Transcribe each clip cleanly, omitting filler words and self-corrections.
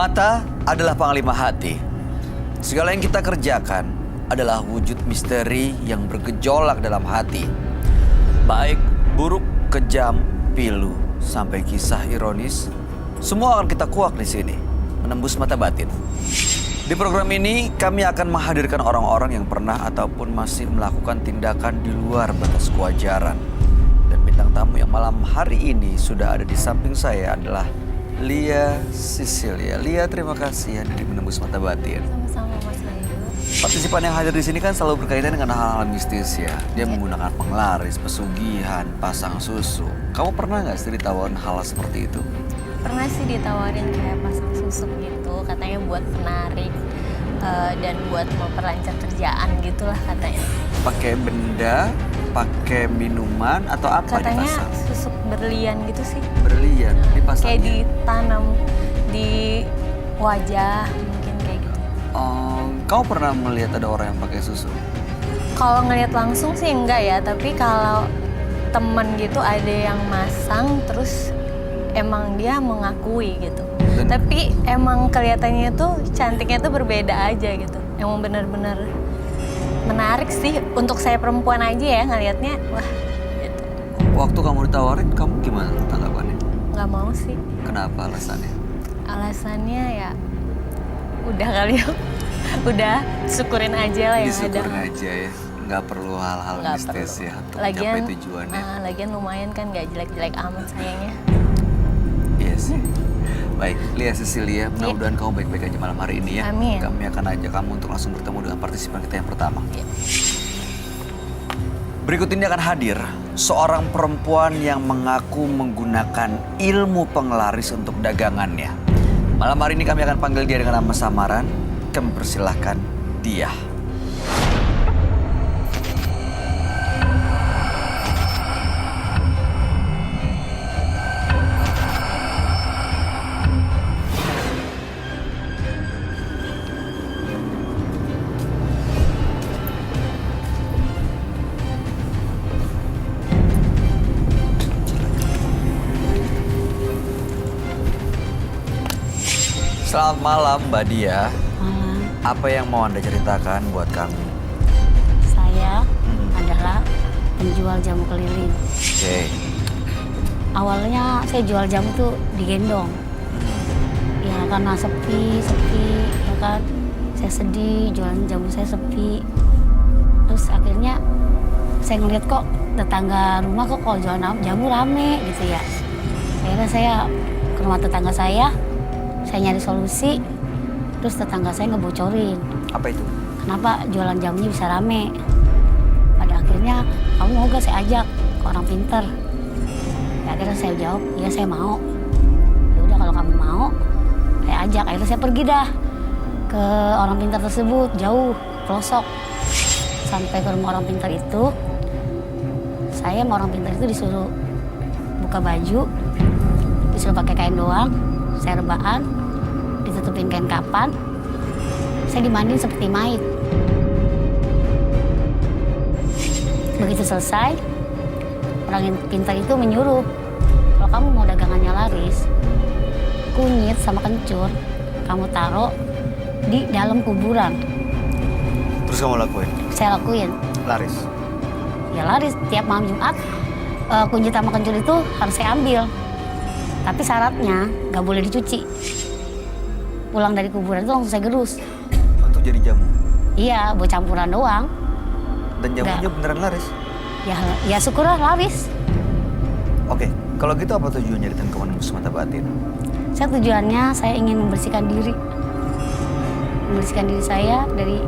Mata adalah panglima hati. Segala yang kita kerjakan adalah wujud misteri yang bergejolak dalam hati. Baik, buruk, kejam, pilu, sampai kisah ironis, semua akan kita kuak di sini, menembus mata batin. Di program ini, kami akan menghadirkan orang-orang yang pernah ataupun masih melakukan tindakan di luar batas kewajaran. Dan bintang tamu yang malam hari ini sudah ada di samping saya adalah Lia Cecilia. Lia, terima kasih hadir di Menembus Mata Batin. Sama-sama, Mas Bayu. Partisipan yang hadir di sini kan selalu berkaitan dengan hal-hal mistis ya. Dia menggunakan penglaris, pesugihan, pasang susu. Kamu pernah nggak sih ditawarin hal seperti itu? Pernah sih ditawarin kayak pasang susuk gitu, katanya buat menarik dan buat memperlancar kerjaan gitulah katanya. Pakai benda, pakai minuman atau apa Katanya dipasang? susuk berlian gitu sih. Berlian dipasangnya. Kayak ditanam di wajah mungkin kayak gitu. Kau pernah melihat ada orang yang pakai susu? Kalau ngelihat langsung sih enggak ya, tapi kalau temen gitu ada yang masang terus emang dia mengakui gitu. Tapi emang kelihatannya tuh cantiknya tuh berbeda aja gitu. Emang bener-bener menarik sih untuk saya perempuan aja ya ngelihatnya. Wah gitu. Waktu kamu ditawarin, kamu gimana tanggapannya? Nggak mau sih. Kenapa alasannya? Alasannya ya udah kali ya. Udah syukurin aja lah yang ada. Disyukurin aja ya. Nggak perlu hal-hal Nggak mistis perlu. ya untuk Lagian, mencapai tujuannya. lagian lumayan kan nggak jelek-jelek amat sayangnya. Iya sih. Baik, Lia Cecilia, mudah-mudahan kamu baik-baik aja malam hari ini ya. Amin. Kami akan ajak kamu untuk langsung bertemu dengan partisipan kita yang pertama. Ya. Berikut ini akan hadir seorang perempuan yang mengaku menggunakan ilmu penglaris untuk dagangannya. Malam hari ini kami akan panggil dia dengan nama samaran. Kami persilahkan dia. Selamat malam Mbak Dia. Apa yang mau Anda ceritakan buat kami? Saya adalah penjual jamu keliling. Oke. Awalnya saya jual jamu tuh digendong. Ya karena sepi, ya kan. Saya sedih, jualan jamu saya sepi. Terus akhirnya saya ngeliat kok tetangga rumah kok kalau jualan jamu rame gitu ya. Akhirnya saya ke rumah tetangga saya nyari solusi. Terus tetangga saya ngebocorin. Apa itu? Kenapa jualan jamunya bisa rame? Pada akhirnya, kamu mau gak saya ajak ke orang pinter? Ya, akhirnya saya jawab, iya saya mau. Ya udah kalau kamu mau, saya ajak. Akhirnya saya pergi dah ke orang pinter tersebut, jauh, pelosok. Sampai ke rumah orang pinter itu, saya sama orang pinter itu disuruh buka baju, disuruh pakai kain doang, saya rebaan, ditutupin kain kapan, saya dimandiin seperti mayit. Begitu selesai, orang yang pintar itu menyuruh, kalau kamu mau dagangannya laris, kunyit sama kencur, kamu taruh di dalam kuburan. Terus kamu lakuin? Saya lakuin. Laris? Ya laris, tiap malam Jumat, kunyit sama kencur itu harus saya ambil. Tapi syaratnya nggak boleh dicuci. Pulang dari kuburan itu langsung saya gerus. Untuk jadi jamu? Iya, buat campuran doang. Dan jamunya beneran laris? Ya syukurlah laris. Oke, kalau gitu apa tujuannya datang ke Menembus Mata Batin? Saya tujuannya saya ingin membersihkan diri. Membersihkan diri saya dari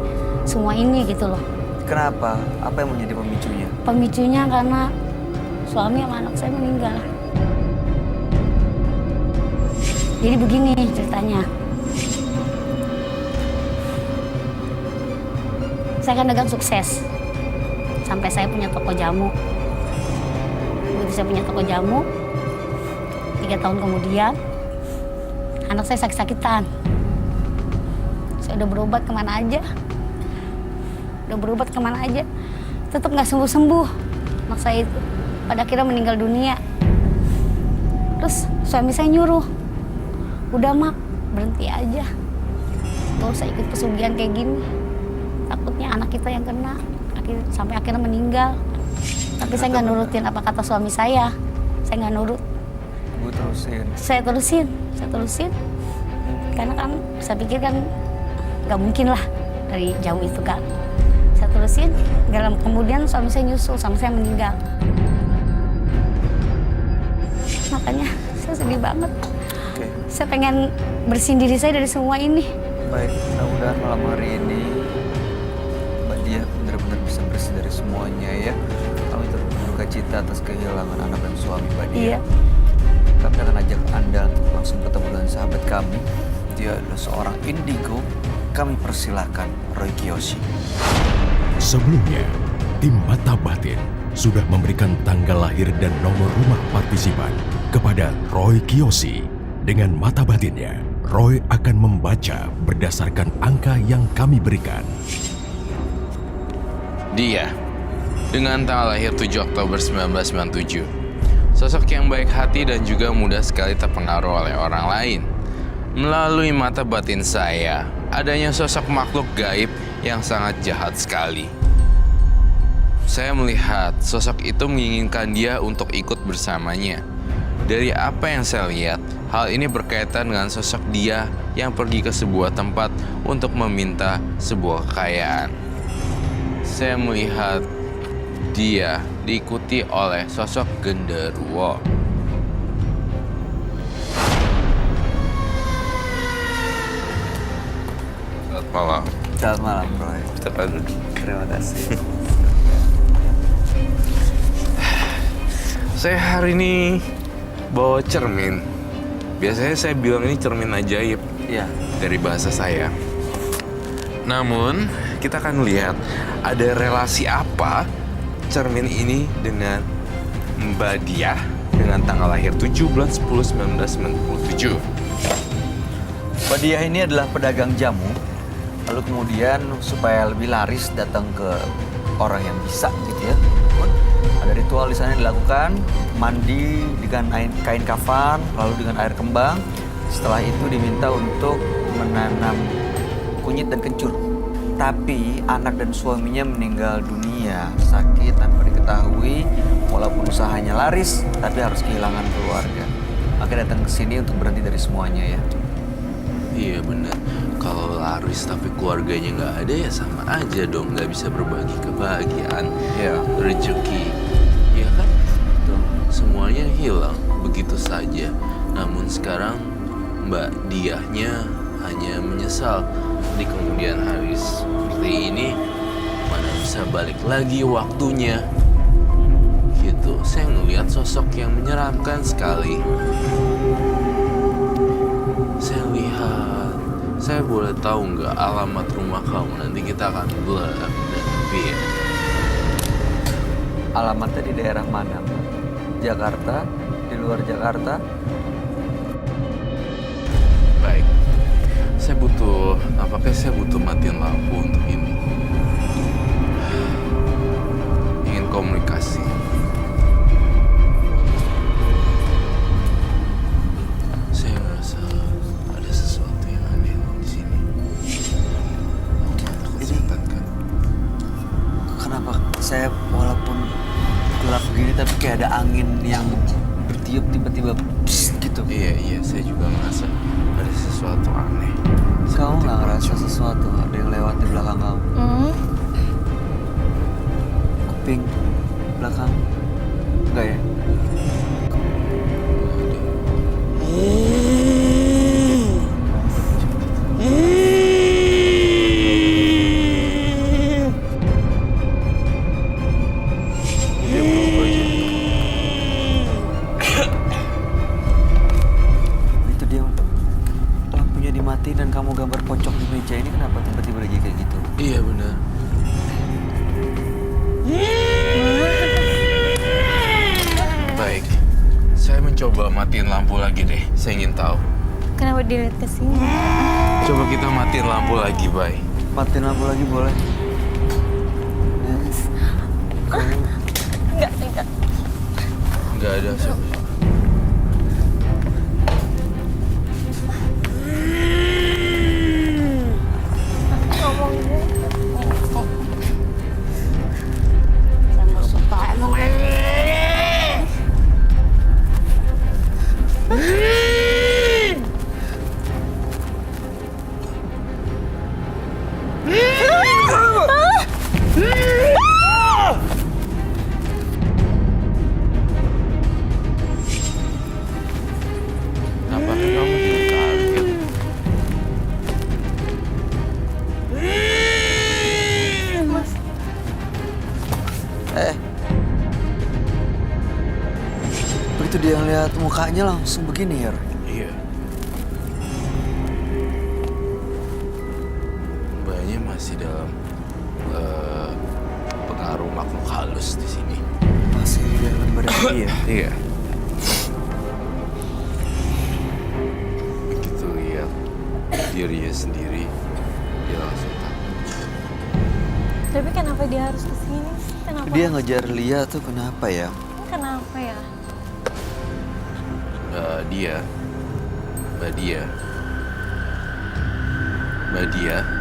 semua ini gitu loh. Kenapa? Apa yang menjadi pemicunya? Pemicunya karena suami sama anak saya meninggal. Jadi begini ceritanya. Saya kan dagang sukses. Sampai saya punya toko jamu. Begitu saya punya toko jamu, 3 tahun kemudian, anak saya sakit-sakitan. Saya udah berobat kemana aja. Tetap nggak sembuh-sembuh. Anak saya itu pada akhirnya meninggal dunia. Terus suami saya nyuruh, udah mak, berhenti aja. Gak usah ikut pesugihan kayak gini. Takutnya anak kita yang kena, sampai akhirnya meninggal. Tapi saya nggak nurutin apa kata suami saya. Saya nggak nurut. Ibu terusin. Saya terusin. Karena kan saya pikir kan nggak mungkin lah dari jauh itu kan. Saya terusin, dalam kemudian suami saya nyusul, suami saya meninggal. Makanya saya sedih banget. Oke. Saya pengen bersihin diri saya dari semua ini. Baik, mudah-mudahan malam hari ini Mbak Dia benar-benar bisa bersih dari semuanya ya. Kami turut berduka cita atas kehilangan anak dan suami Mbak Dia. Iya. Kami akan ajak Anda untuk langsung ketemu dengan sahabat kami. Dia adalah seorang indigo. Kami persilahkan Roy Kiyoshi. Sebelumnya, tim Mata Batin sudah memberikan tanggal lahir dan nomor rumah partisipan kepada Roy Kiyoshi. Dengan mata batinnya, Roy akan membaca berdasarkan angka yang kami berikan. Dia, dengan tanggal lahir 7 Oktober 1997, sosok yang baik hati dan juga mudah sekali terpengaruh oleh orang lain. Melalui mata batin saya, adanya sosok makhluk gaib yang sangat jahat sekali. Saya melihat sosok itu menginginkan dia untuk ikut bersamanya. Dari apa yang saya lihat, hal ini berkaitan dengan sosok dia yang pergi ke sebuah tempat untuk meminta sebuah kekayaan. Saya melihat dia diikuti oleh sosok genderuwo. Selamat malam. Selamat malam, Roy. Tepat duduk. Terima kasih. Saya hari ini bawa cermin. Biasanya saya bilang ini cermin ajaib Iya. dari bahasa saya. Namun, kita akan lihat ada relasi apa cermin ini dengan Mbak Dia dengan tanggal lahir 7 bulan 10 1997. Mbak Dia ini adalah pedagang jamu. Lalu kemudian supaya lebih laris datang ke orang yang bisa gitu ya. Ada ritual di sana yang dilakukan, mandi dengan kain kafan, lalu dengan air kembang. Setelah itu diminta untuk menanam kunyit dan kencur. Tapi anak dan suaminya meninggal dunia, sakit tanpa diketahui, walaupun usahanya laris, tapi harus kehilangan keluarga. Maka datang ke sini untuk berhenti dari semuanya ya. Iya benar. Kalau laris tapi keluarganya nggak ada ya sama aja dong, nggak bisa berbagi kebahagiaan, Iya. rezeki, ya kan? Tuh. Semuanya hilang begitu saja. Namun sekarang Mbak Diahnya hanya menyesal di kemudian hari seperti ini, mana bisa balik lagi waktunya. Gitu. Saya ngelihat sosok yang menyeramkan sekali. Saya lihat, saya boleh tahu nggak alamat rumah kamu? Nanti kita akan blur dan beer. Alamatnya di daerah mana, Mbak? Jakarta? Di luar Jakarta? Baik, nampaknya saya butuh matiin lampu untuk ini. Ingin komunikasi. Saya merasa ada sesuatu yang aneh di sini. Takut setan kan? Kenapa saya walaupun gelap begini tapi kayak ada angin yang bertiup tiba-tiba psst, gitu. Iya, saya juga merasa ada sesuatu aneh. Kamu Seperti nggak ngerasa pocong. sesuatu ada yang lewat di belakang kamu? Kuping belakang? Enggak ya? Dia berubah aja. Itu dia lampunya dimatiin dan kamu gambar pocong di meja ini kenapa tiba-tiba lagi kayak gitu? Iya benar. Baik, saya mencoba matiin lampu lagi deh. Saya ingin tahu. Kenapa dilihat ke sini? Coba kita matiin lampu lagi, Bay. Matiin lampu lagi boleh? Ya. Kamu Enggak. Nggak ada siapa. Begitu dia ngeliat mukanya langsung begini ya, Roy. Iya. Mbaknya masih dalam pengaruh makhluk halus di sini. Masih dalam badan dia. Iya. Begitu lihat dirinya sendiri, dia langsung takut. Tapi kenapa dia harus kesini sih? Kenapa? Dia ngejar Lia tuh kenapa ya? Kenapa ya?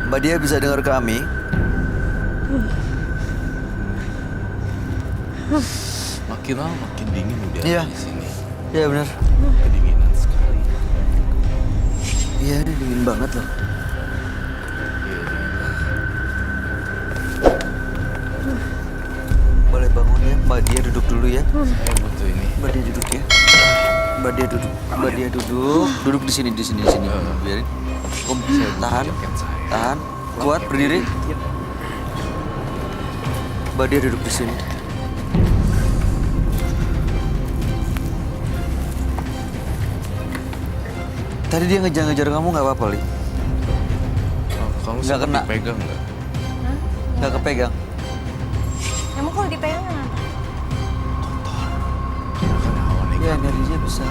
Mbak Dia Bisa dengar kami? makin lama makin dingin udah Iya. di sini. Iya benar. Kedinginan sekali. Iya, ini dingin banget loh. Iya, dingin banget. Boleh bangun ya, Mbak Dia duduk dulu ya. Saya butuh ini. Mbak Dia duduk ya. Mbak Dia duduk. Mbak Dia duduk. Duduk di sini. Biarin. Om, tahan. Jaket saya. Tahan. Kuat, berdiri. Mbak Dia duduk di sini. Tadi dia ngejar-ngejar kamu nggak apa-apa, Li? Kamu Nggak sempat kena. dipegang nggak? Hah? Nggak kepegang. Emang kalau dipegang kenapa? Karena kan hawa Iya, negatif. energinya bisa.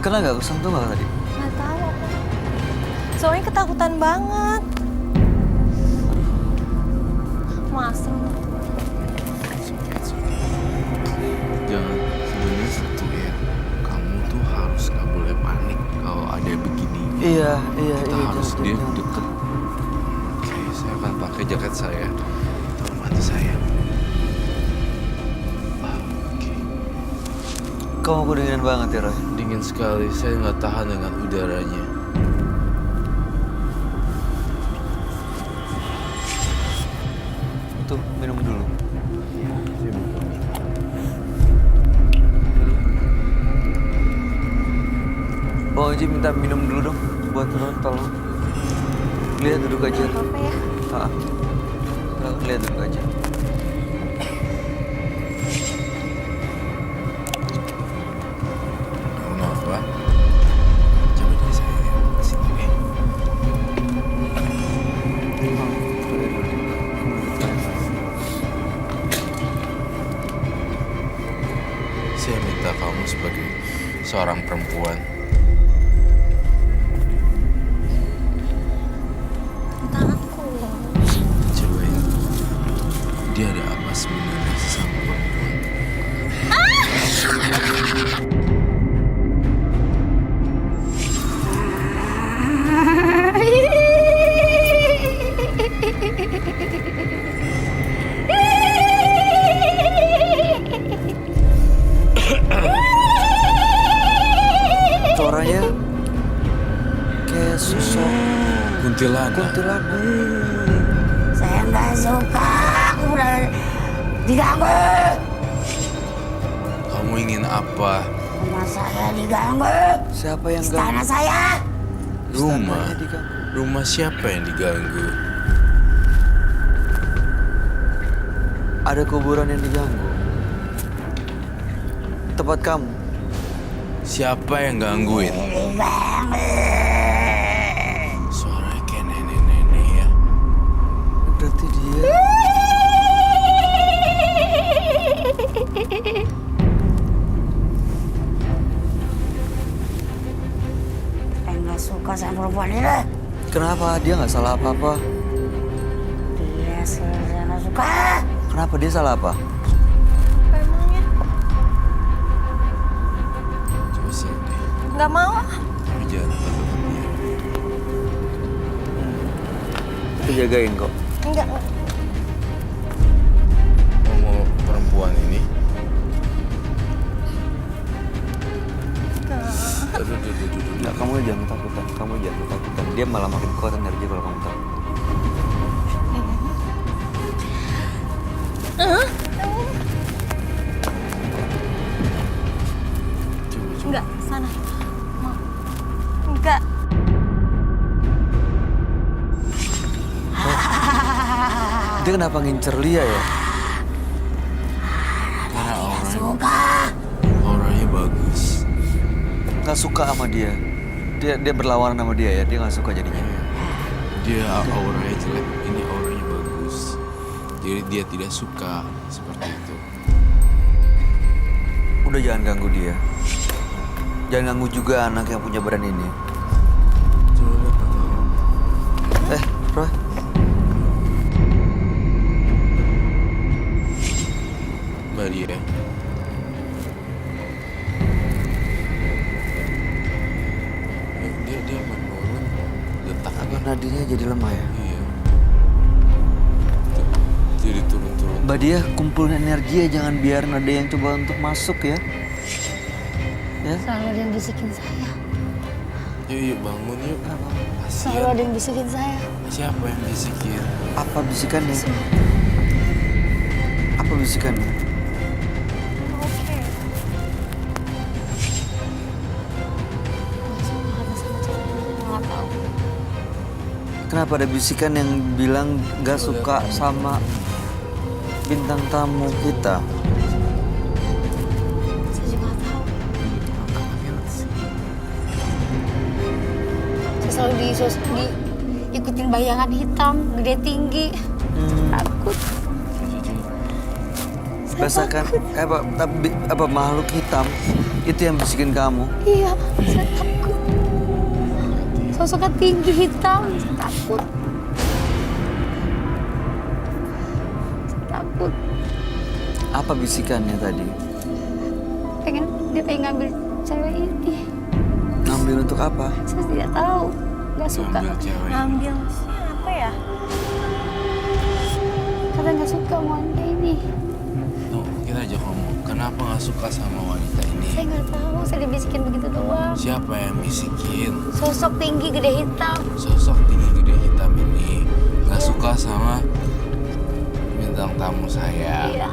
Kena nggak kesentuh nggak tadi? Nggak tahu aku. Soalnya ketakutan banget. Masem. Jangan sebenarnya satu ya. Kamu tuh harus nggak boleh panik kalau ada begini. Iya. Kita harus dia jangan. deket. Oke, saya akan pakai jaket saya. Tolong bantu saya. Oke. Kamu kedinginan banget ya, Roy? Dingin sekali. Saya nggak tahan dengan udaranya. Tuh, minum dulu. Bang Oji minta minum dulu dong buat Ron, tolong. Lihat duduk aja. Apa ya? Lihat duduk aja. Kamu apa? Coba deh saya sini oke. Saya minta kamu sebagai seorang perempuan Takut. cobain dia ada apa sebenarnya sesama perempuan. Suaranya kayak sosok Kuntilanak. Saya nggak suka, aku udah diganggu. Kamu ingin apa? Rumah saya diganggu, siapa yang istana saya. Rumah. Istananya diganggu. Rumah siapa yang diganggu? Ada kuburan yang diganggu. Tempat kamu. Siapa yang gangguin? Diganggu. Suaranya kayak nenek-nenek ya. Berarti dia. Saya nggak suka sama perempuan ini. Kenapa? Dia nggak salah apa-apa. Saya nggak suka. Kenapa dia salah apa? Apa emangnya? Coba sini deh. Nggak mau. Tapi jangan dekat-dekat dia. Kita jagain kok. Enggak. Mau perempuan ini? Aduh. Nggak, kamu jangan ketakutan. Kamu jangan ketakutan. Dia malah makin kuat energi kalau kamu takut. Coba. Enggak, sana. Mau. Enggak. Dia kenapa ngincer Lia ya? Karena auranya bagus. Nggak suka sama dia. Dia berlawanan sama dia ya. Dia nggak suka jadinya. Dia auranya jelek, ini auranya bagus. Jadi dia tidak suka seperti itu. Udah jangan ganggu dia. Jangan ganggu juga anak yang punya badan ini. Coba lihat matanya. Roy. Mbak Dia. Dia menurun letak Apa nadinya jadi lemah ya? Iya. Jadi turun-turun. Mbak Dia kumpulin energi ya, jangan biarin ada yang coba untuk masuk ya. Ya. Selalu ada yang bisikin saya. Yuk bangun yuk. Selalu ada yang bisikin saya. Siapa yang bisikin? Apa bisikannya? Apa bisikannya? Oke. Nggak tahu. Kenapa ada bisikan yang bilang gak suka sama bintang tamu kita? Saya juga nggak tahu. Saya selalu diikutin bayangan hitam, gede tinggi. Takut. Basakan apa makhluk hitam itu yang bisikin kamu? Iya, saya takut. Sosoknya tinggi hitam, saya takut. Saya takut. Apa bisikannya tadi? Dia pengen ngambil cewek ini. Ngambil untuk apa? Saya tidak tahu, nggak suka. Ambil cewek. Ngambil siapa ya? Kata nggak suka sama wanita ini. Tuh, kita aja ngomong. Kenapa nggak suka sama wanita ini? Saya nggak tahu, saya dibisikin begitu doang. Siapa yang bisikin? Sosok tinggi gede hitam. Sosok tinggi gede hitam ini nggak suka sama bintang tamu saya. Iya.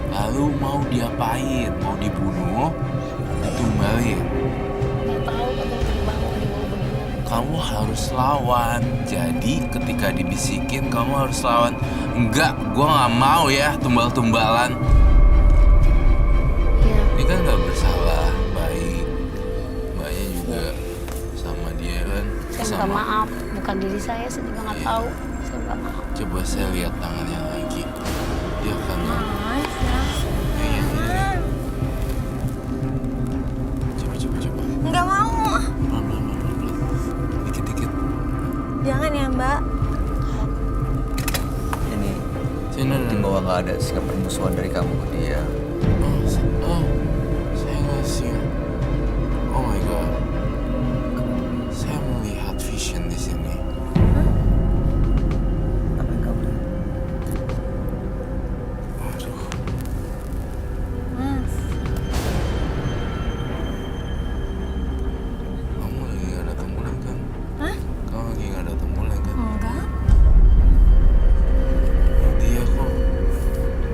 Lalu mau diapain? Mau dibunuh? Ditumbalin? Nggak tahu kata dibawa begini. Kamu harus lawan. Jadi ketika dibisikin kamu harus lawan. Enggak, gua nggak mau ya tumbal-tumbalan. Iya. Ini kan nggak bersalah, baik. Mbaknya juga sama dia kan. Saya minta maaf, bukan diri saya juga nggak tahu. Saya minta maaf. Coba saya lihat tangannya lagi. Dia akan Mas, ya. Iya, ini. Coba. Nggak mau. Pelan. Dikit. Jangan ya, Mbak. Ini Sini, penting bahwa nggak ada sikap permusuhan dari kamu ke dia. Saya nggak sih. Oh my god. Saya melihat vision di sini. Apa yang kamu lihat? Aduh. Mas. Kamu lagi nggak datang bulan kan? Hah? Kamu lagi nggak datang bulan kan? Enggak. Dia kok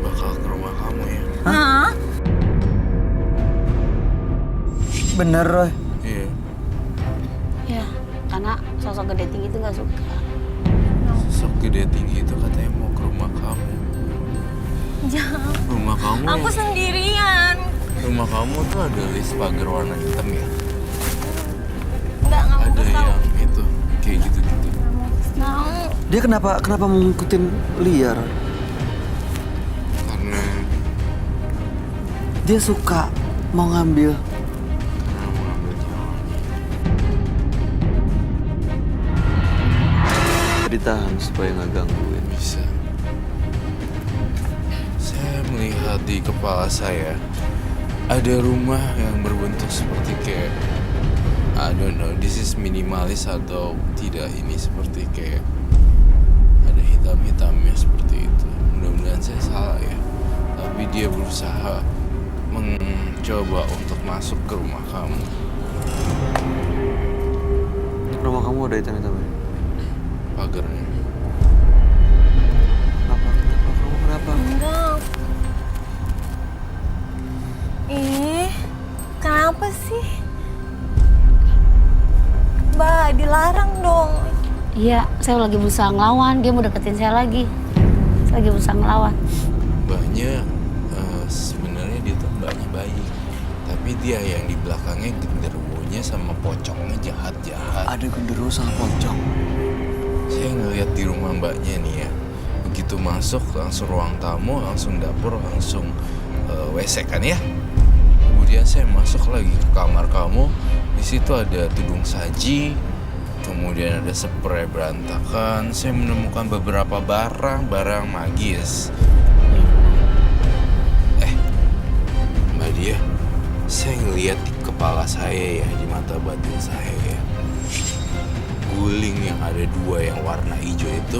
bakal ke rumah kamu ya? Hah? Bener Roy. Iya. Ya, karena sosok gede tinggi itu nggak suka. Sosok gede tinggi itu katanya mau ke rumah kamu. Jangan. Rumah kamu Aku sendirian. Rumah kamu tuh ada list pagar warna hitam ya? Nggak mau Ada tahu. yang itu kayak gitu-gitu. Mau. Dia kenapa mau ngikutin Lia Roy? Karena Dia suka mau ngambil. mau ngambil ceweknya. Ditahan supaya nggak gangguin. Bisa. Saya melihat di kepala saya ada rumah yang berbentuk seperti kayak I don't know, this is minimalis atau tidak, ini seperti kayak ada hitam-hitamnya seperti itu. Mudah-mudahan saya salah ya. Tapi dia berusaha mencoba untuk masuk ke rumah kamu. Rumah kamu ada hitam-hitamnya? Pagarnya. Kenapa? Enggak. Kenapa sih? Mbak, dilarang dong. Iya, saya lagi berusaha ngelawan, dia mau deketin saya lagi. Saya lagi berusaha ngelawan. Mbaknya sebenarnya dia tuh mbaknya baik, tapi dia yang di belakangnya genderuwonya sama pocongnya jahat-jahat. Ada genderuwo sama pocong. Saya ngeliat di rumah mbaknya nih ya, begitu masuk langsung ruang tamu, langsung dapur, langsung WC kan ya. Kemudian saya masuk lagi ke kamar kamu, di situ ada tudung saji, kemudian ada spray berantakan. Saya menemukan beberapa barang magis. Mbak Dia, saya ngeliat di kepala saya ya, di mata batin saya ya, guling yang ada 2 yang warna hijau itu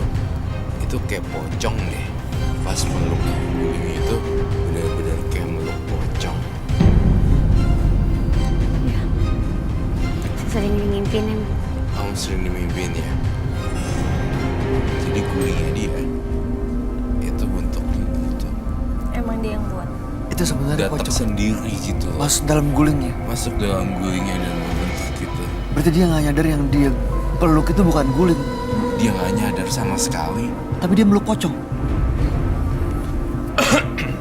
kayak pocong deh. Pas meluk guling itu benar-benar kayak meluk pocong. Ya. Saya sering ngimpinin. Kamu sering dimimpin ya. Jadi gulingnya dia itu bentuknya gitu. Emang dia yang buat. Itu sebenarnya Datang pocong. sendiri gitu loh. Masuk dalam gulingnya. Masuk dalam gulingnya dan membentuk gitu. Berarti dia nggak nyadar yang dia peluk itu bukan guling, Dia nggak nyadar sama sekali. tapi dia meluk pocong.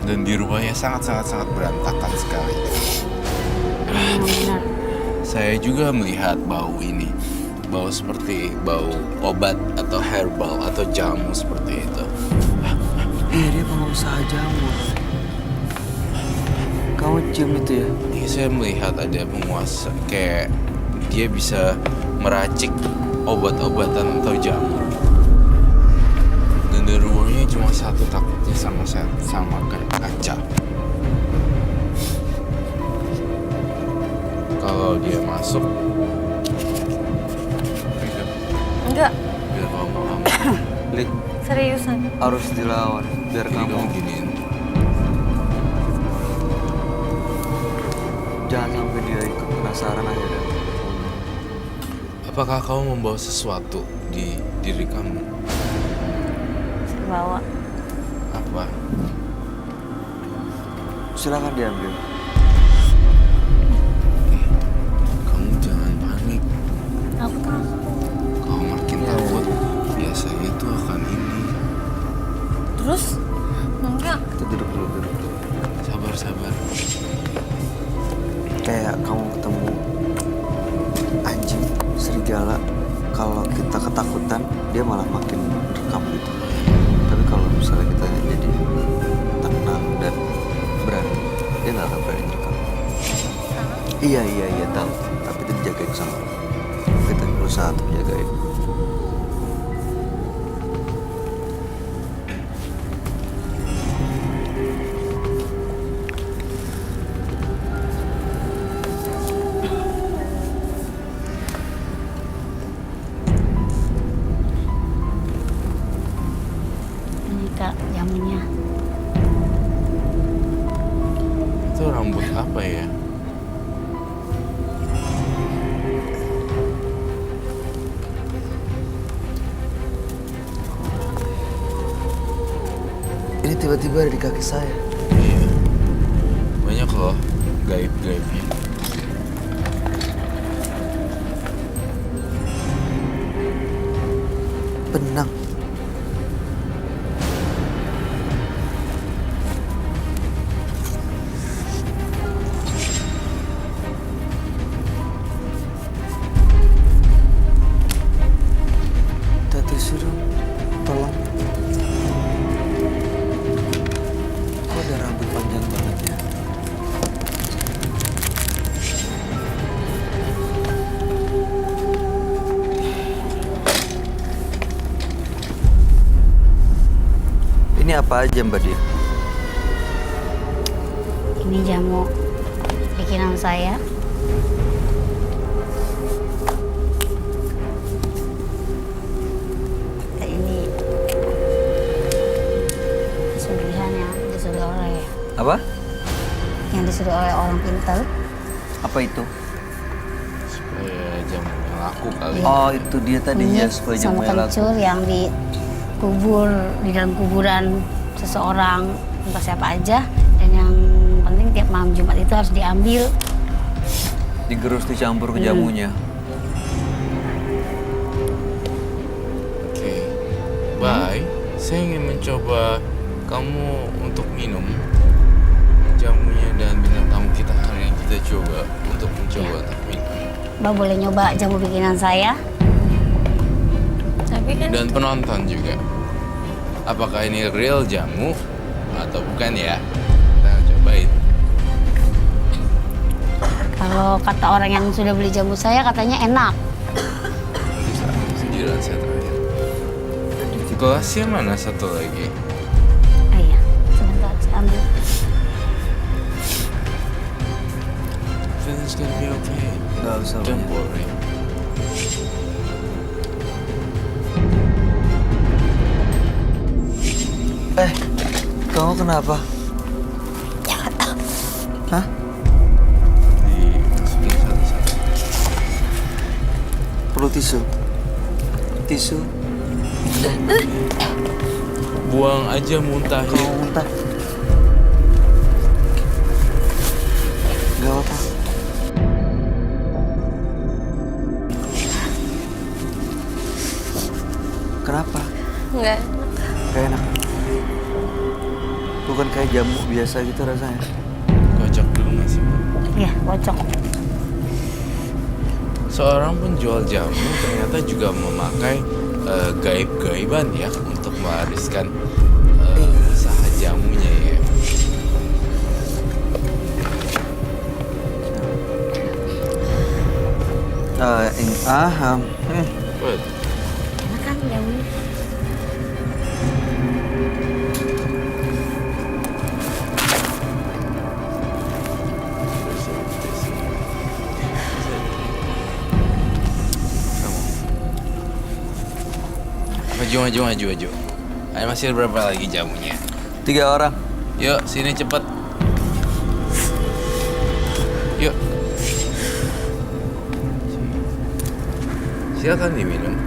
Dan di rumahnya sangat berantakan sekali. Memang benar. Saya juga melihat bau ini. Bau seperti bau obat atau herbal atau jamu seperti itu. Iya, dia pengusaha jamu. Kamu cium itu ya? Ini saya melihat ada penguasa kayak dia bisa meracik obat-obatan atau jamu. Genderuwonya cuma satu, takutnya sama kaca. Kalau dia masuk, Enggak, biar kamu paham. Lik, seriusan. harus dilawan biar Jadi kamu kamu giniin. jangan sampai dia ikut penasaran akhirnya. Apakah kamu membawa sesuatu di diri kamu? Saya bawa. Apa? Silakan diambil. Kamu jangan panik. Aku tahu. Kalau makin takut, biasanya tuh akan ini. Terus? Enggak. Kita duduk dulu. Sabar. Kayak kamu ketemu anjing, serigala. Kalau kita ketakutan, dia malah makin rekam gitu. Tapi kalau misalnya kita jadi tenang dan berani, dia nggak akan berani rekam. Iya tahu. Tapi itu dijagain sama lo. Kita berusaha untuk jagain. Ini Kak jamunya. Itu rambut apa ya? Ini tiba-tiba ada di kaki saya. Iya. Banyak loh gaib-gaibnya. Benang. Tati suruh tolong. Kok ada rambut panjang banget ya? Ini apa aja Mbak Dia? Ini jamu bikinan saya. Ini sugihan yang disuruh oleh Apa? orang pintar. Apa itu? Supaya jamunya laku kali. Oh, itu dia tadinya Ini supaya sama jamunya laku. kencur yang dikubur di dalam kuburan seseorang, entah siapa aja. Dan yang penting tiap malam Jumat itu harus diambil. Digerus dicampur ke jamunya. Oke. Bye. Saya ingin mencoba kamu untuk minum jamunya dan bintang tamu kita hari ini. Kita coba untuk mencoba untuk minum. Mbak boleh nyoba jamu bikinan saya? Tapi kan Dan penonton juga. Apakah ini real jamu atau bukan ya? Kita cobain. Kalau kata orang yang sudah beli jamu saya katanya enak. Bisa, giliran saya terakhir. Gelasnya mana satu lagi? Ah, iya, sebentar saya ambil. Everything's gonna be okay. Nggak usah. Don't worry. Kamu kenapa? Hah? Dimasukin satu-satu. Perlu tisu? Tisu? Buang aja muntahnya. Kamu muntah? Gak apa-apa. Kenapa? nggak. Gak enak. Bukan kayak jamu biasa gitu rasanya. Kocok dulu nggak sih, Bu? Iya, kocok. Seorang penjual jamu ternyata juga memakai gaib-gaiban ya untuk mewariskan usaha jamunya ya. What? Enak kan jamunya? Maju. Ayo, masih berapa lagi jamunya? 3 orang. Yuk, sini cepet. Yuk. Silakan diminum.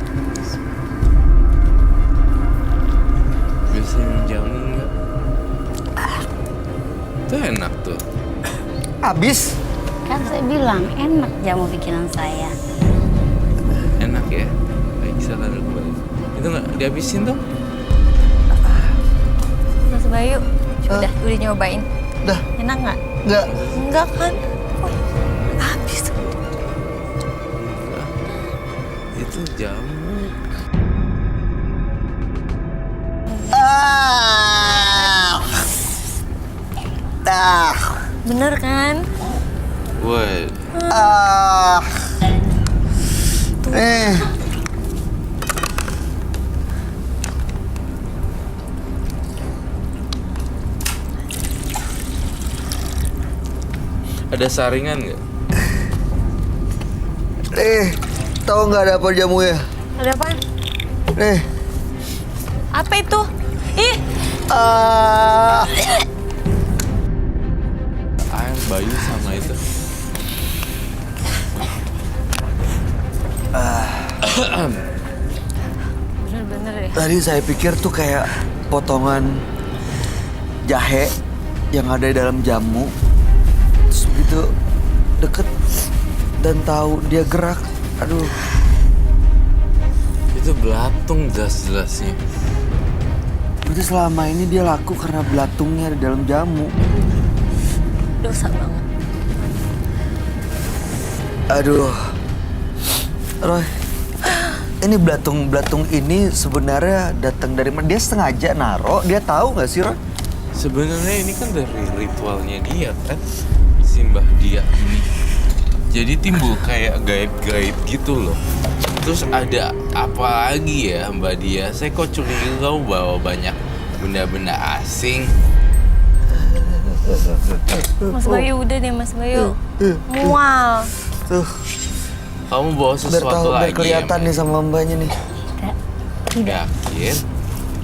Bisa minum jamu nggak? Itu enak tuh. Habis? Kan saya bilang enak jamu bikinan saya. Enak ya? Baik, silakan dulu kembali. Itu nggak dihabisin dong? Mas Bayu, udah nyobain. Dah, Enak nggak? enggak. Enggak kan? Oh, habis. Itu jamu. Bener kan? What? Ada saringan nggak? Tahu nggak ada apa jamu ya? Ada apaan? Apa itu? Ih, Air Bayu sama itu. bener-bener ya. Tadi saya pikir tuh kayak potongan jahe yang ada di dalam jamu. Terus begitu deket dan tahu dia gerak. Aduh, Itu belatung jelas-jelasnya. berarti selama ini dia laku karena belatungnya di dalam jamu. Dosa banget. Aduh, Roy, ini belatung ini sebenarnya datang dari mana? Dia sengaja naro, dia tahu nggak sih, Roy? Sebenarnya ini kan dari ritualnya dia kan, simbah dia ini. Jadi timbul kayak gaib-gaib gitu loh. Terus ada apa lagi ya Mbak Dia? Saya kok curiga kau bawa banyak benda-benda asing. Mas Bayu udah deh Mas Bayu. Mual. Tuh, Kamu bawa biar sesuatu tahu, biar lagi kelihatan ya, nih sama mbaknya nih. Tidak. Yakin?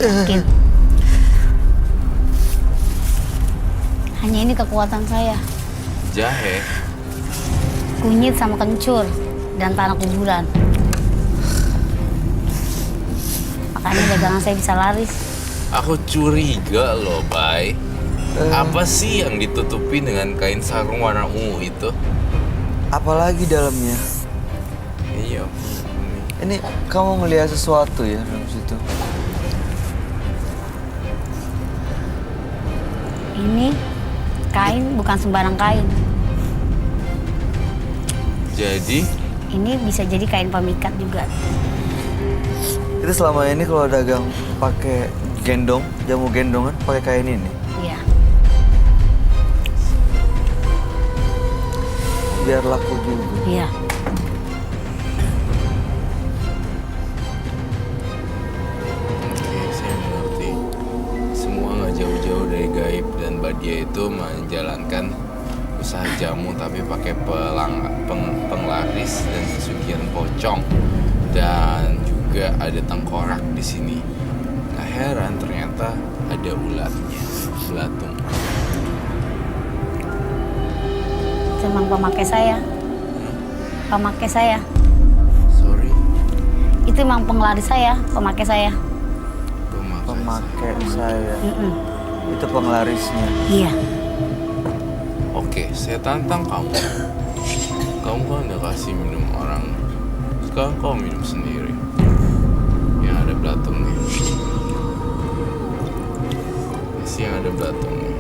Yakin. Hanya ini kekuatan saya. Jahe? Kunyit sama kencur dan tanah kuburan. Makanya dagangan saya bisa laris. Aku curiga loh, Bay. Apa sih yang ditutupi dengan kain sarung warna ungu itu? Apalagi dalamnya? Iya. Ini kamu ngelihat sesuatu ya dalam situ? Ini kain bukan sembarang kain. Jadi, Ini bisa jadi kain pemikat juga. Itu selama ini kalau dagang pakai gendong, jamu gendongan pakai kain ini. Iya. Biar laku juga. Iya. oke, saya mengerti. Semua nggak jauh-jauh dari gaib dan Badia itu menjalankan usaha jamu tapi pakai penglaris dan pesugihan pocong dan juga ada tengkorak di sini. Nggak heran ternyata ada ulatnya, belatung. Itu memang pemakai saya. Pemakai saya. Sorry, Itu memang penglaris saya, pemakai saya. Pemakai saya. Mm-mm. Itu penglarisnya. Iya. Oke, saya tantang kamu. Kamu kan udah kasih minum orang. Sekarang kau minum sendiri. Yang ada belatungnya. Isi yang ada belatungnya.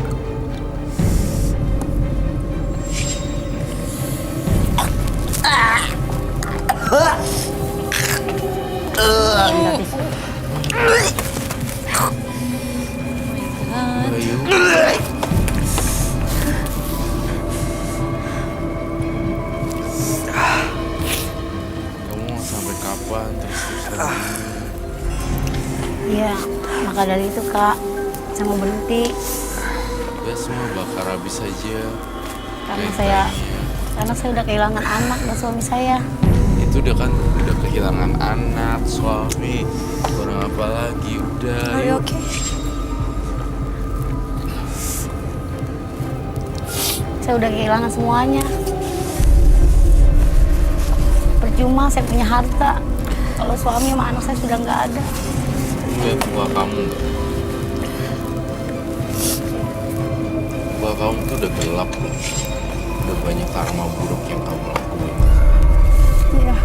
Ayo. Kamu mau sampai kapan terus-terusan? Iya. Maka dari itu Kak, saya mau berhenti Ya semua bakar habis saja. karena saya udah kehilangan anak dan suami saya. Itu udah kan udah kehilangan anak, suami, kurang apa lagi udah. Yuk. Oke. Saya udah kehilangan semuanya. Percuma saya punya harta kalau suami sama anak saya sudah nggak ada. Lihat muka kamu nggak? Muka kamu tuh udah gelap loh. Udah banyak karma buruk yang kamu lakuin. Iya.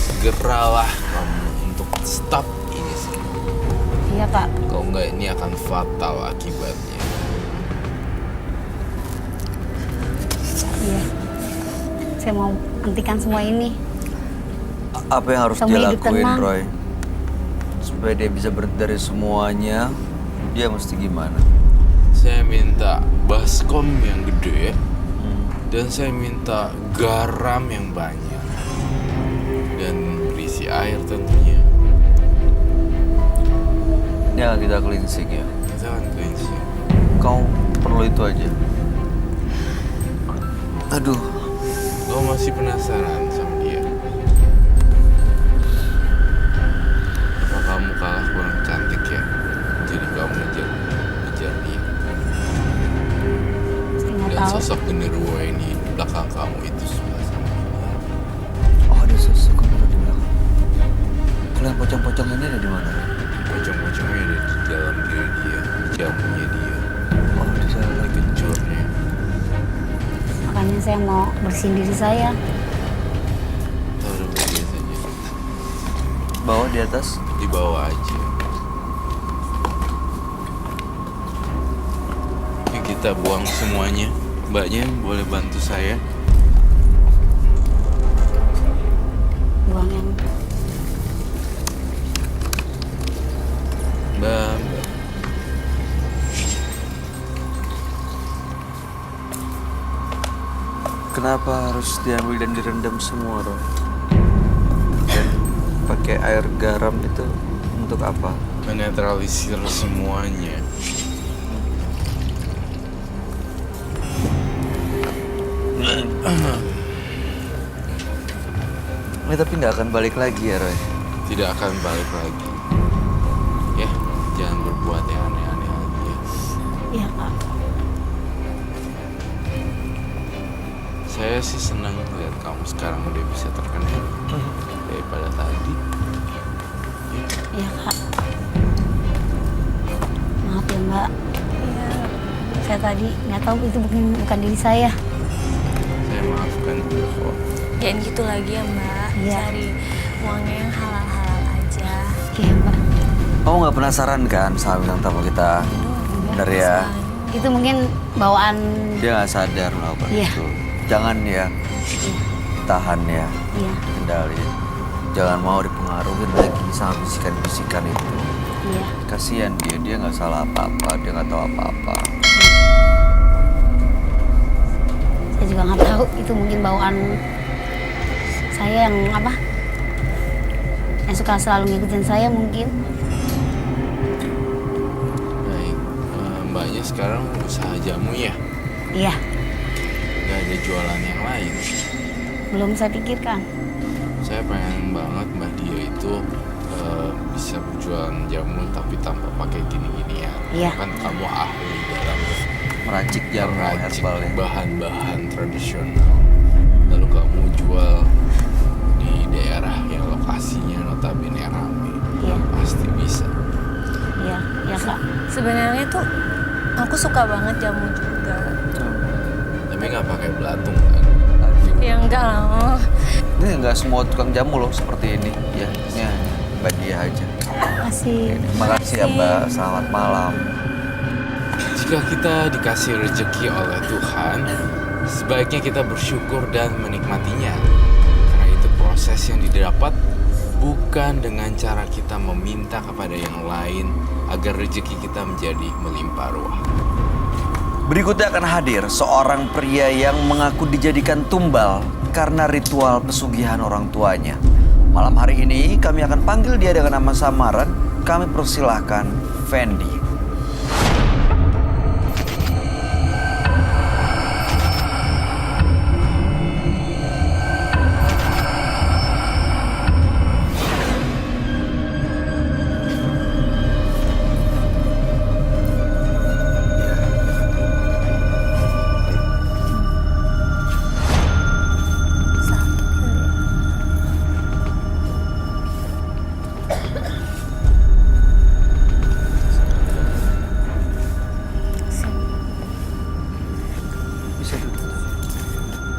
Segeralah kamu untuk stop ini semua. Iya Kak. Kalau nggak ini akan fatal akibatnya. Iya. Saya mau hentikan semua ini. Apa yang harus Sama dia hidup lakuin, tenang. Roy? Supaya dia bisa berhenti dari semuanya, dia mesti gimana? Saya minta baskom yang gede dan saya minta garam yang banyak dan berisi air tentunya. Ini akan kita cleansing ya. Kita akan cleansing. Kau perlu itu aja. Aduh, Kau masih penasaran sama dia? Apa kamu kalah kurang cantik ya? Jadi kamu ngejar dia. Saya nggak Dan tahu. sosok genderuwo ini di belakang kamu itu suka sama dia. oh ada sosok kamu di belakang. Kalau yang pocong-pocong ini ada di mana? Pocong-pocongnya ada di dalam diri dia, jamunya dia, Oh, di sana di lagi. kencurnya. Makanya saya mau bersihin diri saya. Taruh dia saja, Bawa di atas. di bawah aja. Yuk kita buang semuanya. Mbaknya boleh bantu saya? Buang yang Mbak. Kenapa harus diambil dan direndam semua, Roy? Dan pakai air garam itu untuk apa? Menetralisir semuanya. Ini tapi nggak akan balik lagi ya, Roy? Tidak akan balik lagi. Ya, jangan berbuat yang aneh-aneh lagi ya. Iya Kak. Saya sih senang lihat kamu sekarang udah bisa terkenal daripada tadi. Iya Kak. Maaf ya Mbak. Iya. Saya tadi nggak tahu itu bukan diri saya. Saya maafkan juga kok. Jangan gitu lagi ya Mbak. Iya. Cari uangnya yang halal-halal aja. Iya Mbak. Kamu nggak penasaran kan sama bintang tamu kita? Bener ya? Penasaran. Itu mungkin bawaan. Dia nggak sadar melakukan Iya. itu. Jangan ya, Iya. tahan ya, Iya. kendali. Jangan mau dipengaruhi lagi sama bisikan-bisikan itu. Iya. Kasihan dia nggak salah apa-apa, dia nggak tahu apa-apa. Saya juga nggak tahu, itu mungkin bawaan saya yang apa? Yang suka selalu ngikutin saya mungkin. Baik, mbaknya sekarang usaha jamu ya? Iya, Nggak ada jualan yang lain? belum saya pikirkan. Saya pengen banget Mbak Dia itu bisa berjualan jamu tapi tanpa pakai gini-ginian. Iya. Kan kamu ahli dalam Meracik jamu meracik herbal ya. bahan-bahan tradisional. Lalu kamu jual di daerah yang lokasinya notabene rame. Iya. Pasti bisa. Iya, iya Kak. Sebenarnya tuh aku suka banget jamu juga. Tapi nggak pakai belatung kan? Ya enggak lah. Ini nggak semua tukang jamu loh seperti ini. Ya, ini hanya Mbak Dia aja. Makasih. Terima kasih ya Mbak. Selamat malam. Jika kita dikasih rezeki oleh Tuhan, sebaiknya kita bersyukur dan menikmatinya. Karena itu proses yang didapat bukan dengan cara kita meminta kepada yang lain agar rezeki kita menjadi melimpah ruah. Berikutnya akan hadir seorang pria yang mengaku dijadikan tumbal karena ritual pesugihan orang tuanya. Malam hari ini kami akan panggil dia dengan nama samaran. Kami persilahkan Fendi. Bisa duduk.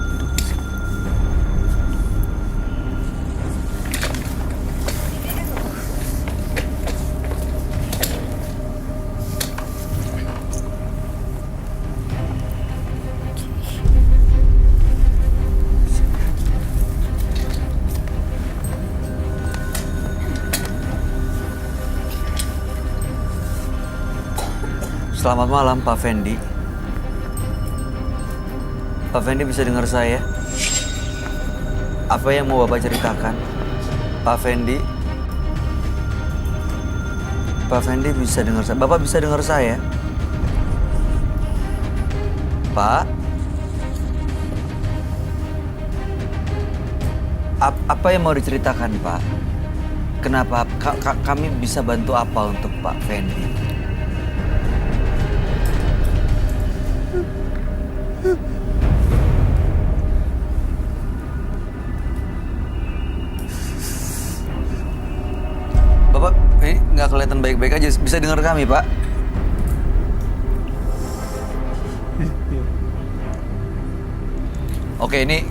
Duduk di sini. Selamat malam Pak Fendi. Pak Fendi bisa dengar saya? Apa yang mau Bapak ceritakan? Pak Fendi? Pak Fendi bisa dengar saya? Bapak bisa dengar saya? Pak? Apa yang mau diceritakan Pak? Kenapa? Kami bisa bantu apa untuk Pak Fendi? Bapak ini nggak kelihatan baik-baik aja. Bisa dengar kami, Pak? Oke, ini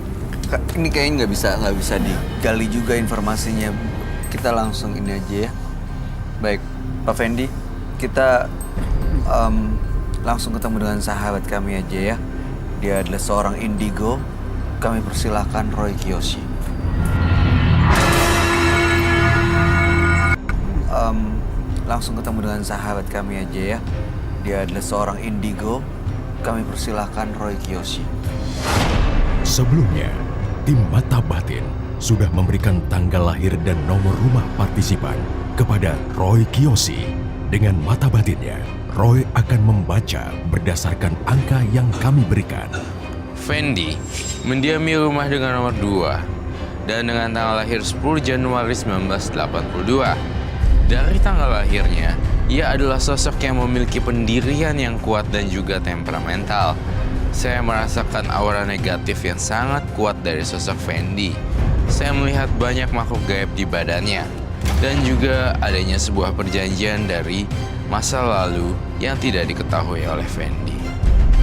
kayaknya nggak bisa digali juga informasinya. Kita langsung ini aja ya. Baik, Pak Fendi, kita langsung ketemu dengan sahabat kami aja ya. Dia adalah seorang indigo. Kami persilahkan Roy Kiyoshi. Langsung ketemu dengan sahabat kami aja ya. Dia adalah seorang indigo. Kami persilahkan Roy Kiyoshi. Sebelumnya, tim Mata Batin sudah memberikan tanggal lahir dan nomor rumah partisipan kepada Roy Kiyoshi. Dengan mata batinnya, Roy akan membaca berdasarkan angka yang kami berikan. Fendi mendiami rumah dengan nomor 2 dan dengan tanggal lahir 10 Januari 1982. Dari tanggal lahirnya, ia adalah sosok yang memiliki pendirian yang kuat dan juga temperamental. Saya merasakan aura negatif yang sangat kuat dari sosok Fendi. Saya melihat banyak makhluk gaib di badannya dan juga adanya sebuah perjanjian dari masa lalu yang tidak diketahui oleh Fendi.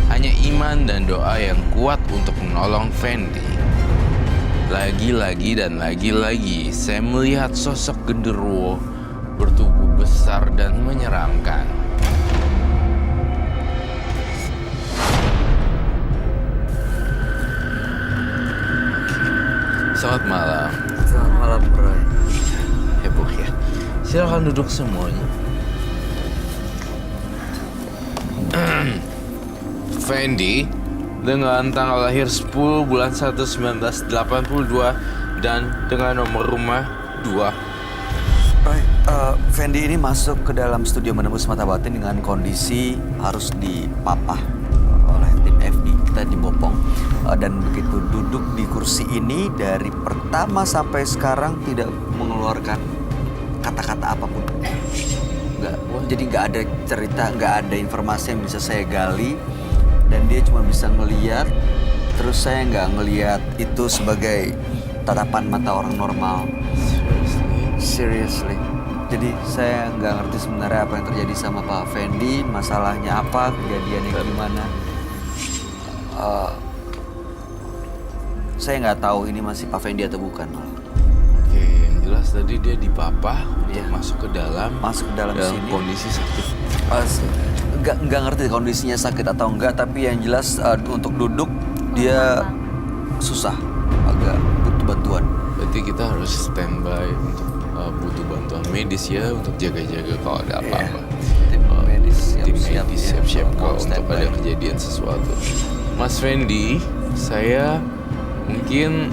Hanya iman dan doa yang kuat untuk menolong Fendi. Lagi-lagi dan lagi-lagi saya melihat sosok genderuwo bertubuh besar dan menyeramkan. Silakan duduk semuanya. Fendi dengan tanggal lahir 10 bulan 1 1982 dan dengan nomor rumah 2. Baik, Fendi ini masuk ke dalam studio menembus mata batin dengan kondisi harus dipapah oleh tim FD. Kita dibopong dan begitu duduk di kursi ini dari pertama sampai sekarang tidak mengeluarkan kata-kata apapun. Jadi nggak ada cerita, nggak ada informasi yang bisa saya gali, dan dia cuma bisa ngeliat. Terus saya nggak ngeliat itu sebagai tatapan mata orang normal. Seriously. Jadi saya nggak ngerti sebenarnya apa yang terjadi sama Pak Fendi, masalahnya apa, kejadiannya gimana. Saya nggak tahu ini masih Pak Fendi atau bukan malah. Oke, yang jelas tadi dia dipapah untuk masuk ke dalam sini. Kondisi sakit. Nggak ngerti kondisinya sakit atau enggak, tapi yang jelas untuk duduk dia susah, agak butuh bantuan. Berarti kita harus standby untuk butuh bantuan medis ya, untuk jaga-jaga kalau ada apa-apa. Tim medis siap-siap kalau untuk standby. ada kejadian sesuatu. Mas Fendi, saya mungkin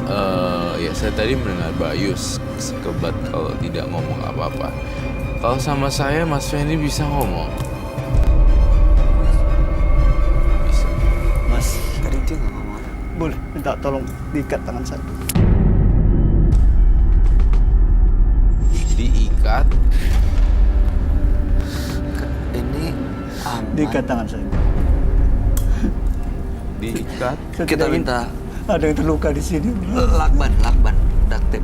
ya saya tadi mendengar Bayus sekebat kalau tidak ngomong apa-apa. Kalau sama saya Mas Fendi bisa ngomong. Bisa. Mas, Tadi dia nggak ngomong. boleh minta tolong diikat tangan saya. Diikat. Ini aman. Diikat tangan saya. Diikat. Saya Kita tidak ingin minta ada yang terluka di sini. lakban, duct tape.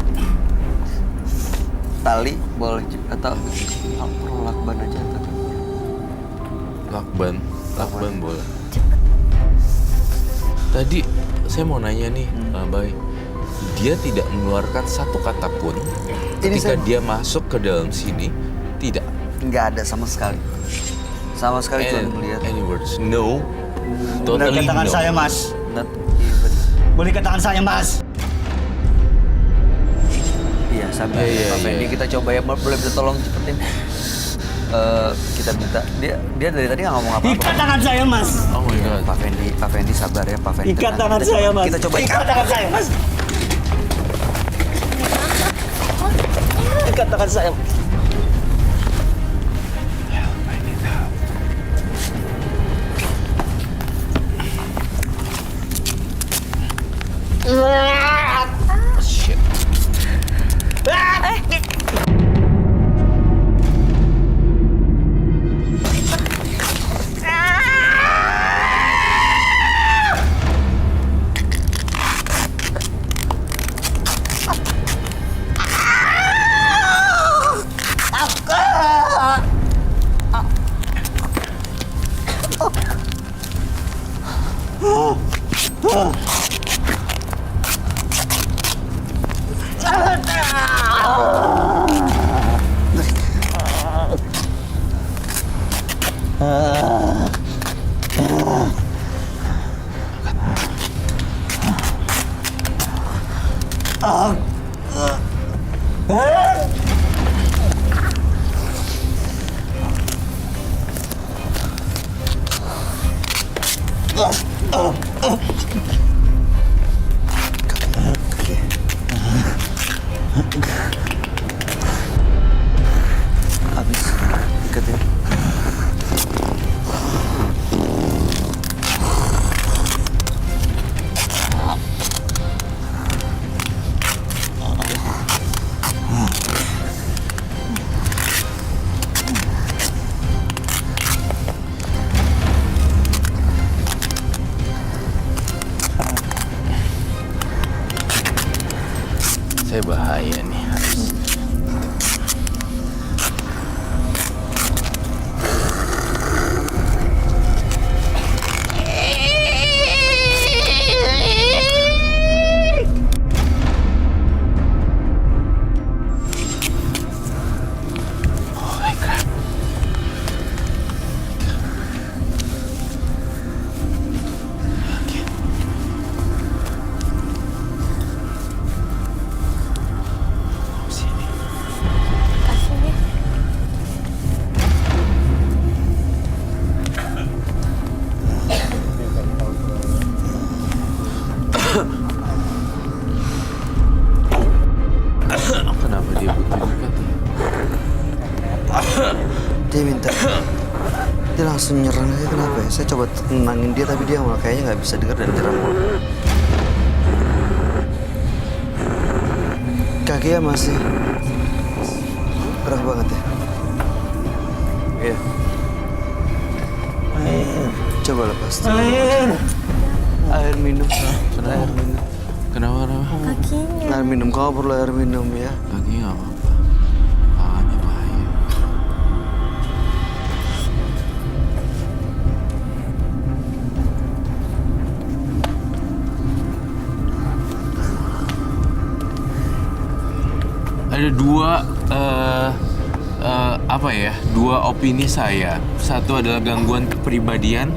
Tali boleh atau perlu lakban aja atau Lakban boleh. Tadi saya mau nanya nih, Bay. Dia tidak mengeluarkan satu kata pun ketika dia masuk ke dalam sini, tidak. nggak ada sama sekali. Sama sekali cuma melihat. Any words? No. Boleh Totally ikat tangan no. saya, Mas. Not even. Boleh ikat tangan saya, Mas. Iya, sabar. Iya, Pak Fendi, iya. kita coba ya. Boleh bisa tolong cepetin. Kita minta. Dia dari tadi nggak ngomong apa-apa. Ikat tangan saya, Mas. Oh my god. Pak Fendi sabar ya, Pak Fendi. Ikat tenang. tangan Kita saya, coba- Mas. Kita coba Ikat tangan saya, Mas. Ikat tangan saya. Shit. Habis. Ikat ya. Anaknya kenapa ya? Saya coba tenangin dia tapi dia malah kayaknya nggak bisa dengar dan geram mulu. Kakinya masih gerak banget ya. Iya. Air. Coba lepas. Air. Air minum. Kenapa? Kenapa? Kakinya. Air minum. Kamu perlu air minum ya. Kaki nggak apa-apa. Tangannya bahaya. Ada dua opini saya. Satu adalah gangguan kepribadian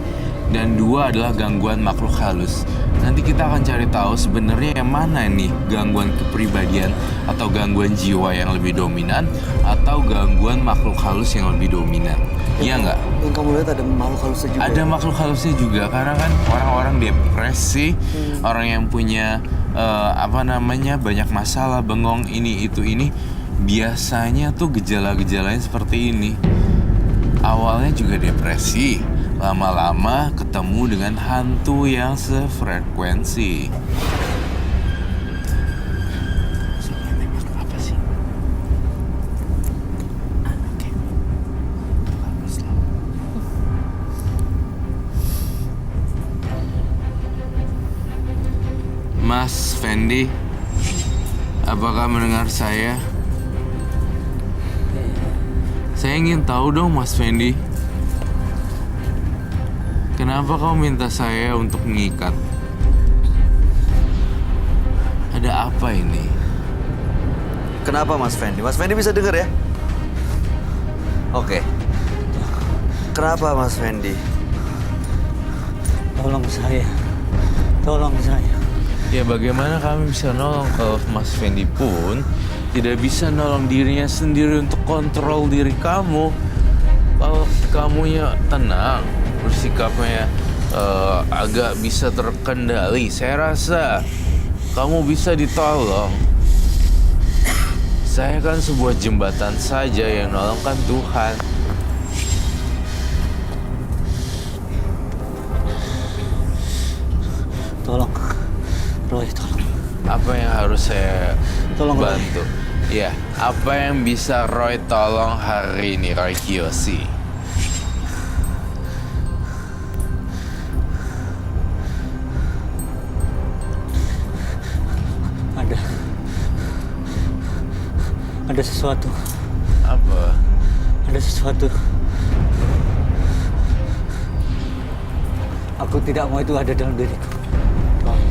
dan dua adalah gangguan makhluk halus. Nanti kita akan cari tahu sebenarnya yang mana nih gangguan kepribadian atau gangguan jiwa yang lebih dominan atau gangguan makhluk halus yang lebih dominan. Iya nggak? Yang kamu lihat ada makhluk halusnya juga. Ada ya? makhluk halusnya juga karena kan orang-orang depresi, orang yang punya banyak masalah, bengong ini biasanya tuh gejala-gejalanya seperti ini. Awalnya juga depresi, lama-lama ketemu dengan hantu yang sefrekuensi. Apa sih? Oke. Mas Fendi, apakah mendengar saya? Saya ingin tahu dong Mas Fendi. Kenapa kau minta saya untuk mengikat? Ada apa ini? Kenapa Mas Fendi? Mas Fendi bisa dengar ya? Oke. Kenapa Mas Fendi? Tolong saya. Tolong saya. Ya bagaimana kami bisa nolong kalau Mas Fendi pun tidak bisa nolong dirinya sendiri untuk kontrol diri kamu. Kalau kamunya tenang, bersikapnya agak bisa terkendali, saya rasa kamu bisa ditolong. Saya kan sebuah jembatan saja yang nolong kan Tuhan. Tolong. Roy, tolong. Apa yang harus saya Tolong, Roy. bantu? Ya, apa yang bisa Roy tolong hari ini, Roy Kiyoshi? Ada sesuatu. Apa? Ada sesuatu. Aku tidak mau itu ada dalam diriku. Roy,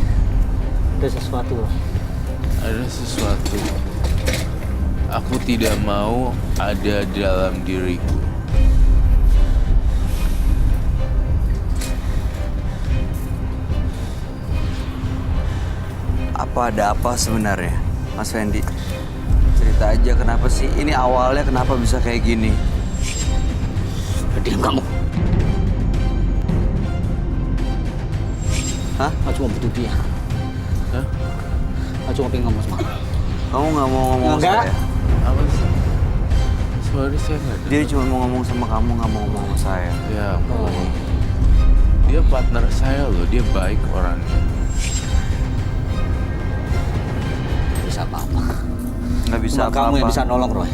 ada sesuatu. Ada sesuatu. Aku tidak mau ada dalam diriku. Apa ada apa sebenarnya, Mas Fendi? Cerita aja kenapa sih? Ini awalnya kenapa bisa kayak gini? Diam kamu. Hah? Aku cuma butuh dia. Hah? Aku cuma pengen ngomong sama kamu. Kamu nggak mau ngomong sama Enggak. saya? Apa sih? Sorry, saya nggak dengar. Dia cuma mau ngomong sama kamu, nggak mau ngomong sama saya. Ya ampun. Dia partner saya loh, dia baik orangnya. Bisa apa-apa. Nggak bisa Cuma kamu yang apa-apa. bisa nolong, Roy.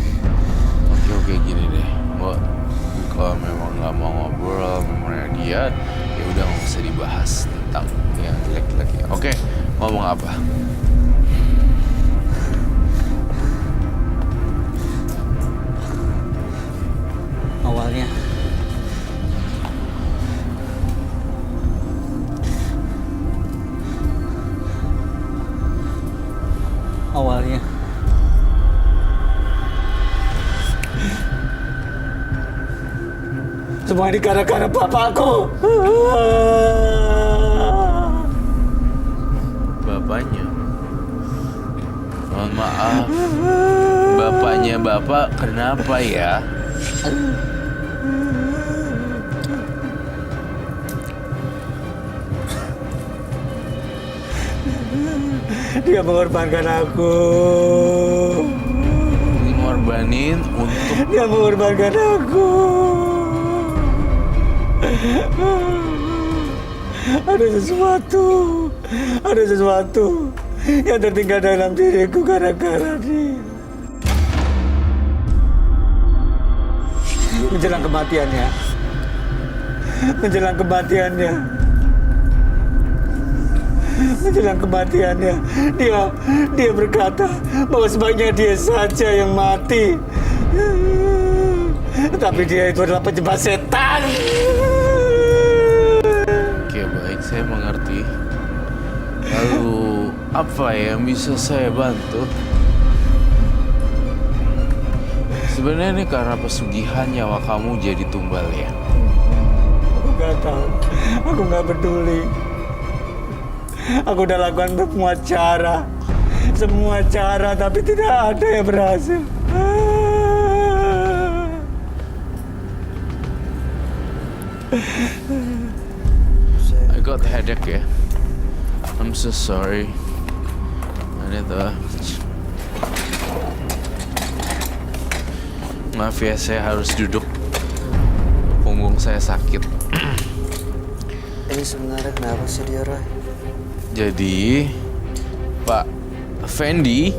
Oke, gini deh. Kalau memang nggak mau ngobrol memangnya dia, ya udah nggak usah dibahas tentang yang jelek-jelek ya. Oke, ngomong apa? Awalnya semua ini gara-gara bapakku. Bapaknya. Mohon maaf. Bapaknya bapak kenapa ya? Dia mengorbankan aku. Ngorbanin untuk Dia mengorbankan aku. Ada sesuatu yang tertinggal dalam diriku gara-gara dia. Menjelang kematiannya, dia berkata bahwa sebaiknya dia saja yang mati. Tapi dia itu adalah penjebak setan. Oke, baik, saya mengerti. Lalu, apa yang bisa saya bantu? Sebenarnya ini karena pesugihan nyawa kamu jadi tumbal ya? Aku nggak tahu, aku nggak peduli. Aku udah lakukan semua cara, tapi tidak ada yang berhasil. I got headache ya. I'm so sorry. Maaf ya, saya harus duduk. Punggung saya sakit. Ini sebenarnya kenapa sih dia, Roy? Jadi, Pak Fendi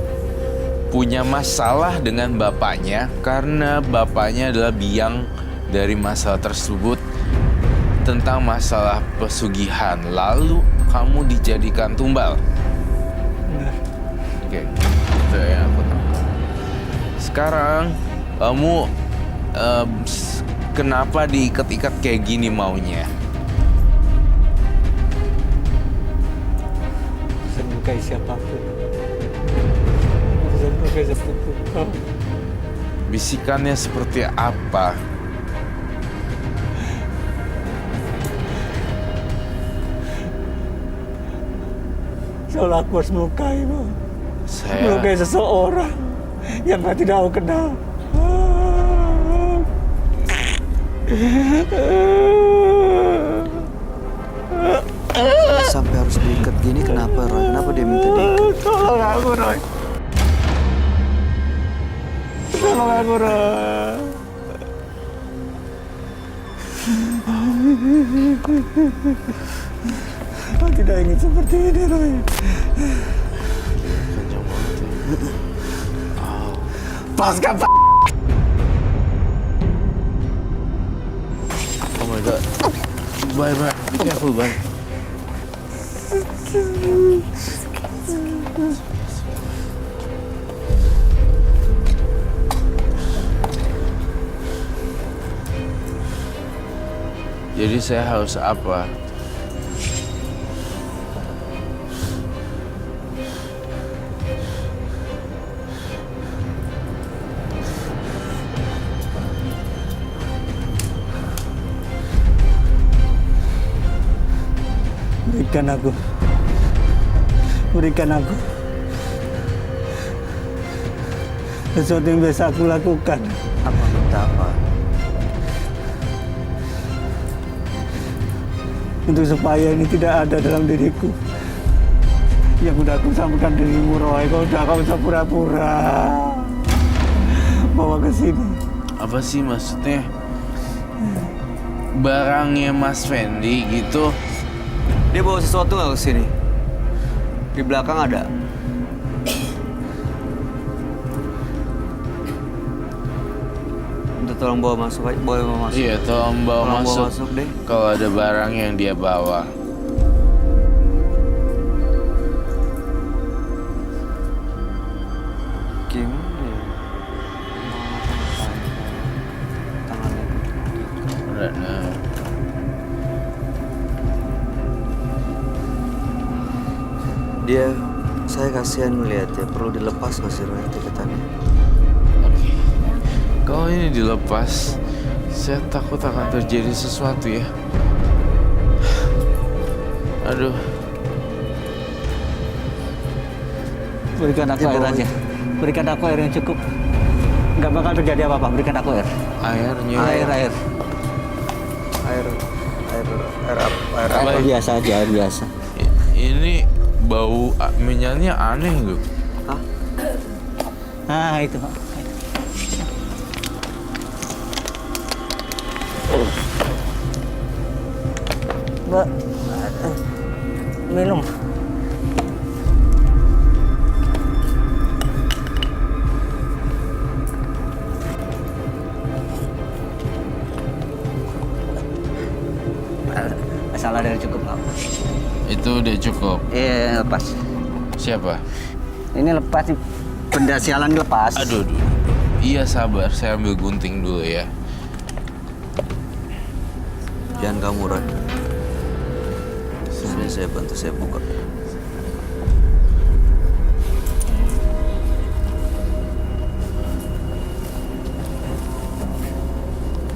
punya masalah dengan bapaknya karena bapaknya adalah biang dari masalah tersebut tentang masalah pesugihan. Lalu kamu dijadikan tumbal. Benar. Oke, itu yang aku tahu. Sekarang kamu kenapa diikat-ikat kayak gini maunya? Semoga siapapun. Semoga siapapun. Bisikannya seperti apa? Seolah aku harus melukaimu. Saya Melukai seseorang yang tidak aku kenal. Sampai harus diikat gini kenapa, Roy? Kenapa dia minta diikat? Tolong aku, Roy. Tolong aku, Roy. Aku tidak ingin seperti ini, Roy. kencang banget ya. Lepaskan, Pak. Oh my god. Bye. Be careful, bye. Jadi saya harus apa? Berikan aku sesuatu yang biasa aku lakukan. Apa minta apa? Untuk supaya ini tidak ada dalam diriku. Yang udah aku sampaikan dirimu, Roy. Kau udah bisa pura-pura bawa ke sini. Apa sih maksudnya? Barangnya Mas Fendi gitu? Dia bawa sesuatu nggak ke sini? Di belakang ada. Minta tolong bawa masuk aja. Bawa masuk. Iya, tolong bawa masuk. Deh. Kalau ada barang yang dia bawa. Gimana ya? Tangannya. Nah. Saya kasihan melihatnya. Perlu dilepas nggak sih, Roy, tiketannya? Oke. Kalau ini dilepas, saya takut akan terjadi sesuatu ya. Aduh. Berikan aku air aja. Berikan aku air yang cukup. Nggak bakal terjadi apa-apa. Berikan aku air. Airnya. Air. Baik. Air biasa aja, air biasa. Ini bau minyaknya aneh loh. Hah? Nah, itu, Pak. Mbak, minum. Masalah dari cukup nggak? Itu udah cukup. Iya, lepas. Siapa? Ini lepas nih. Benda sialan lepas. Aduh. Iya sabar, saya ambil gunting dulu ya. Jangan kamu, Roy. Sini saya bantu saya buka.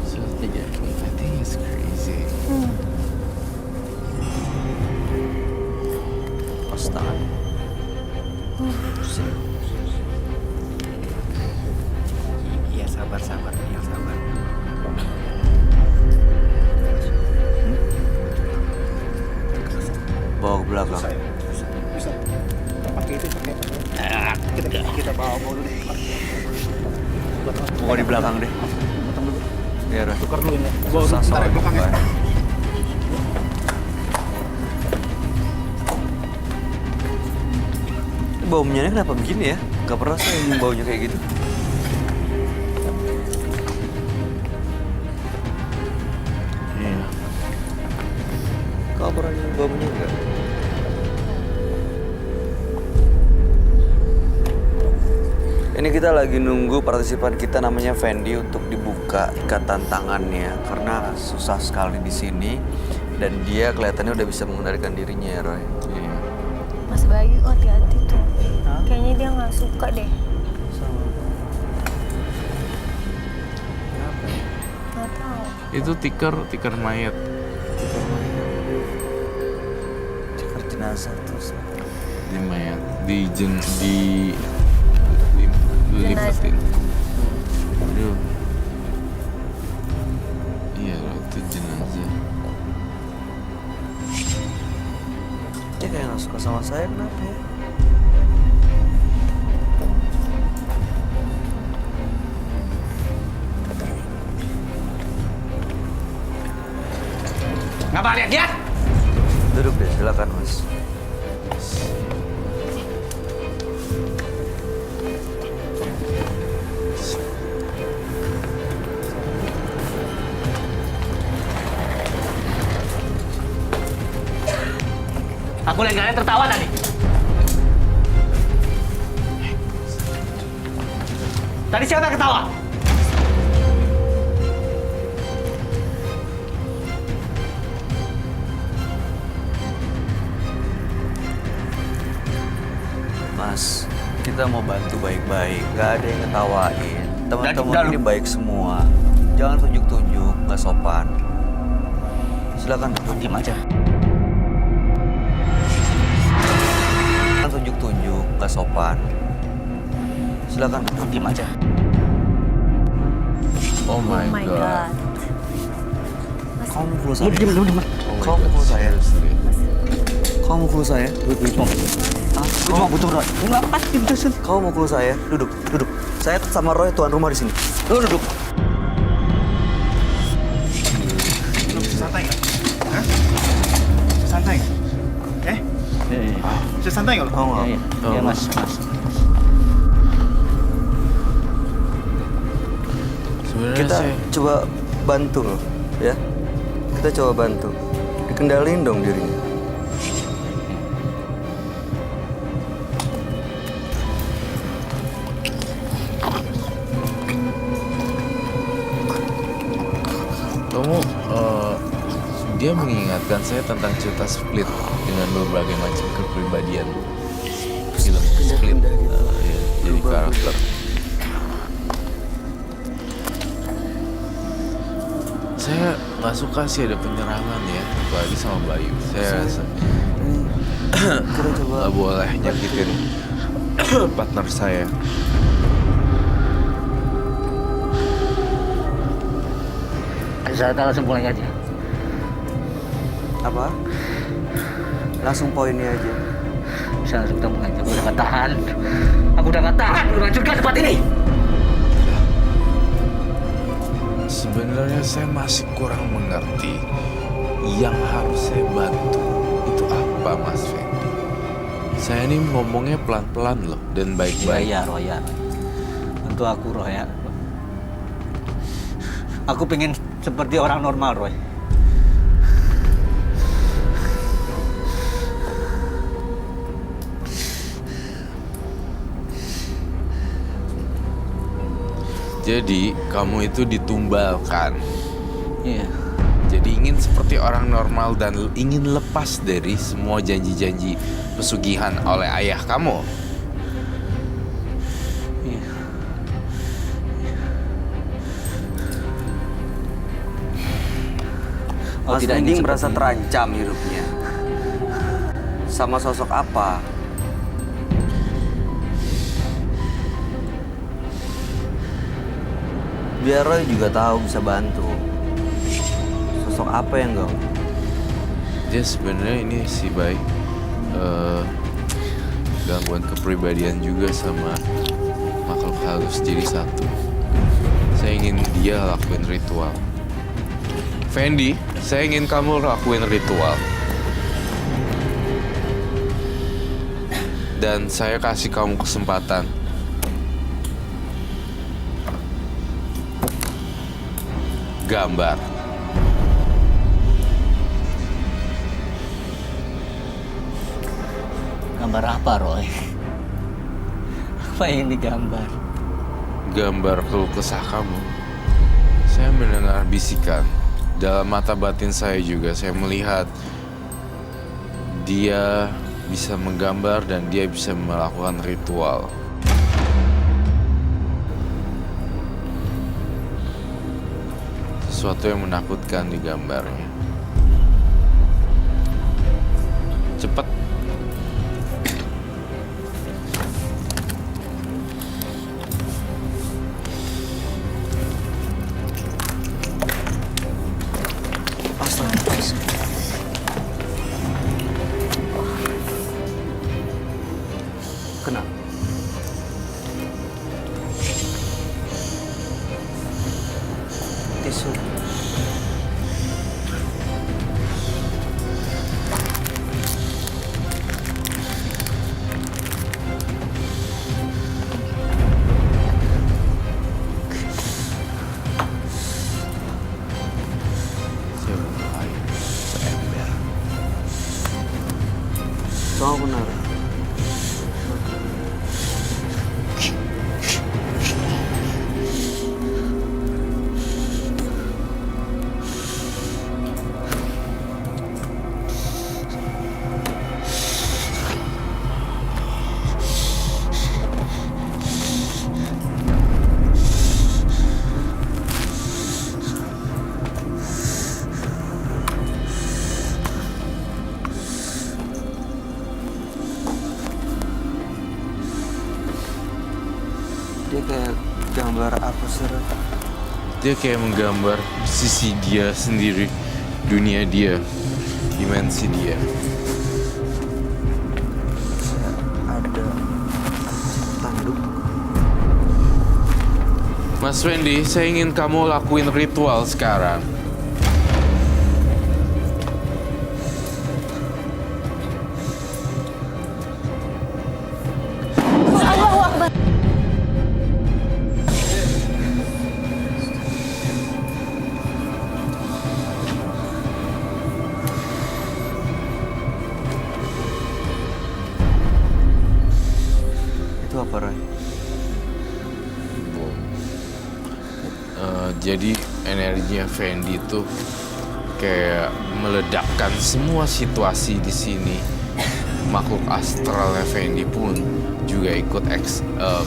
So, I think it's crazy. Astaga. Iya, sabar. Iya, sabar. Bawa ke belakang. Bisa. Pakai itu, pakai. Kita bawa dulu deh. Bawa di belakang deh. Iya, Roy. Tukar dulu ini. Susah soalnya bukan. Bau minyaknya kenapa begini ya? Gak pernah saya yang baunya kayak gitu. Iya. Kau pernah nyium bau minyak nggak? Ini kita lagi nunggu partisipan kita namanya Fendi untuk dibuka ikatan tangannya karena susah sekali di sini dan dia kelihatannya udah bisa mengendalikan dirinya ya, Roy. Iya. Mas Bayu, hati-hati tuh. Kayaknya dia nggak suka deh. Nggak tahu. Itu tikar mayat. Cekar jenazah terus. Di mayat. Dilipetin. Aduh. Iya, itu jenazah. Dia kayak nggak suka sama saya, kenapa ya? Ngapa lihat? Duduk deh, silakan Mas. Aku lihat kalian tertawa tadi. Tadi siapa yang ketawa? Mas, kita mau bantu baik-baik, nggak ada yang ngetawain. Teman-teman Dan- ini baik semua. Jangan tunjuk-tunjuk, nggak sopan. Silakan Diam aja. Jangan tunjuk-tunjuk, nggak sopan. Silakan Diam aja. Oh my Oh my god. god. Kau mukul Lu saya. diam, lu diam. Kau mukul saya. Seriously. Kau mukul saya. Cuma butuh Roy. Enggak pasti betul. Kau mukul saya. Duduk. Saya sama Roy tuan rumah di sini. Lu duduk. Lu bisa santai nggak? Hah? Bisa santai nggak? Bisa santai nggak lu? Kau nggak? Iya, Mas. Sebenarnya Kita saya coba bantu loh, ya. Kita coba bantu. Dikendalin dong dirinya. kamu dia mengingatkan saya tentang cerita Split dengan berbagai macam kepribadian film Split ya, jadi karakter. Saya nggak suka sih ada penyerangan ya, apalagi sama Bayu. Saya rasa Kita coba nggak boleh nyakitin partner saya. Saya langsung pulang aja. apa? Langsung poinnya aja. Bisa langsung ketemu aja. Aku udah gak tahan. Aku udah gak tahan menghancurkan tempat ini. Sebenarnya saya masih kurang mengerti Yang harus saya bantu itu apa, Mas Fendi? Saya ini ngomongnya pelan-pelan loh dan baik-baik. Ya, Roy, ya. Bantu aku, Roy, ya. Aku pengen seperti orang normal, Roy. Jadi kamu itu ditumbalkan. Iya. Jadi ingin seperti orang normal dan ingin lepas dari semua janji-janji pesugihan oleh ayah kamu. Iya. Mas tidak Fendi ingin merasa seperti terancam hidupnya. Sama sosok apa? Biar Roy juga tahu bisa bantu. Sosok apa yang gak? Dia sebenarnya ini sih baik gangguan kepribadian juga sama makhluk halus jadi satu. Saya ingin dia lakuin ritual. Fendi, saya ingin kamu lakuin ritual. Dan saya kasih kamu kesempatan. Gambar. Gambar apa, Roy? Apa yang digambar? Gambar keluh kesah kamu. Saya mendengar bisikan. Dalam mata batin saya juga saya melihat dia bisa menggambar dan dia bisa melakukan ritual. Sesuatu yang menakutkan di gambarnya. Cepat. Kena. Tisu. Saya mulai seember. Kamu benar. Dia kayak gambar apa sih? Ren? Dia kayak menggambar sisi dia sendiri, dunia dia, dimensi dia. Ada tanduk. Mas Fendi, saya ingin kamu lakuin ritual sekarang. Itu apa, Roy? Jadi energinya Fendi tuh kayak meledakkan semua situasi di sini. Makhluk astralnya Fendi pun juga ikut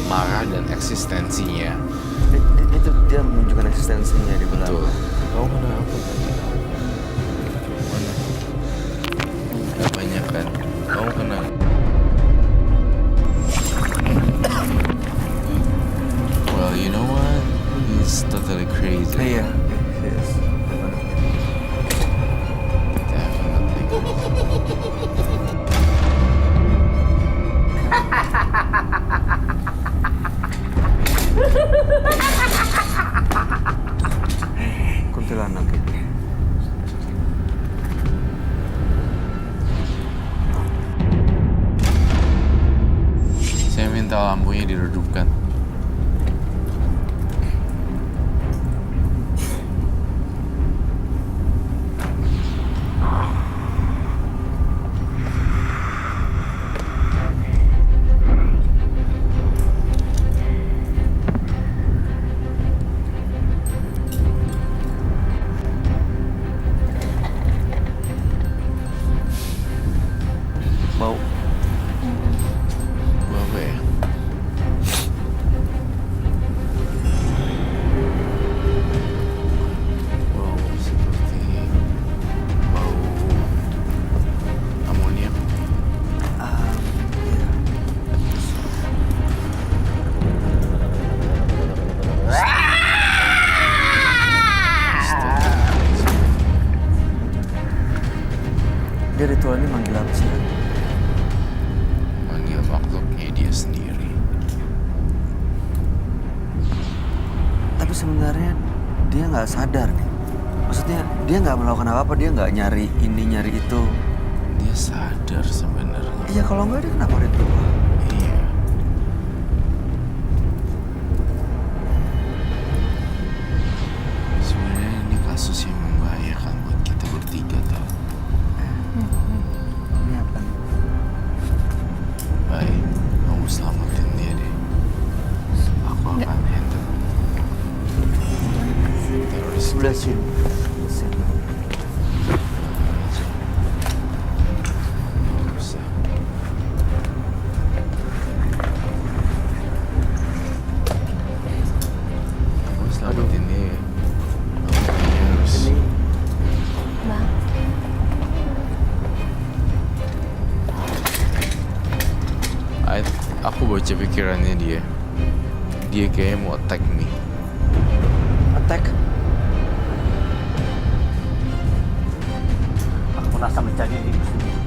marah dan eksistensinya. Itu dia menunjukkan eksistensinya di belakang. Betul. Kamu kenapa tadi? Mana? Gak banyak kan? Kamu kenapa? Well, you know what? He's totally crazy. Iya. Yes. Definitely. Kuntilanak itu. minta lampunya diredupkan. Mau Apa ya? Bau seperti bau amoniak. iya. Dia ritualnya manggil apa sih? Manggil makhluknya dia sendiri. Tapi sebenarnya dia nggak sadar nih. Maksudnya dia nggak melakukan apa-apa, dia nggak nyari ini nyari itu. Dia sadar sebenarnya. Iya kalau nggak dia kenapa ritual? Iya. Sebenarnya ini kasus yang membahayakan buat kita bertiga, tau. Ini apa nih? Baik, kamu selamatin dia deh. Aku akan handle teroris. Sebelah sini. Sini. Nggak usah. Aku selamatin dia. Kamu harus. Ini Bang, Aku baca pikirannya dia. Dia kayaknya mau attack me. attack. Aku rasa mencari diri sendiri.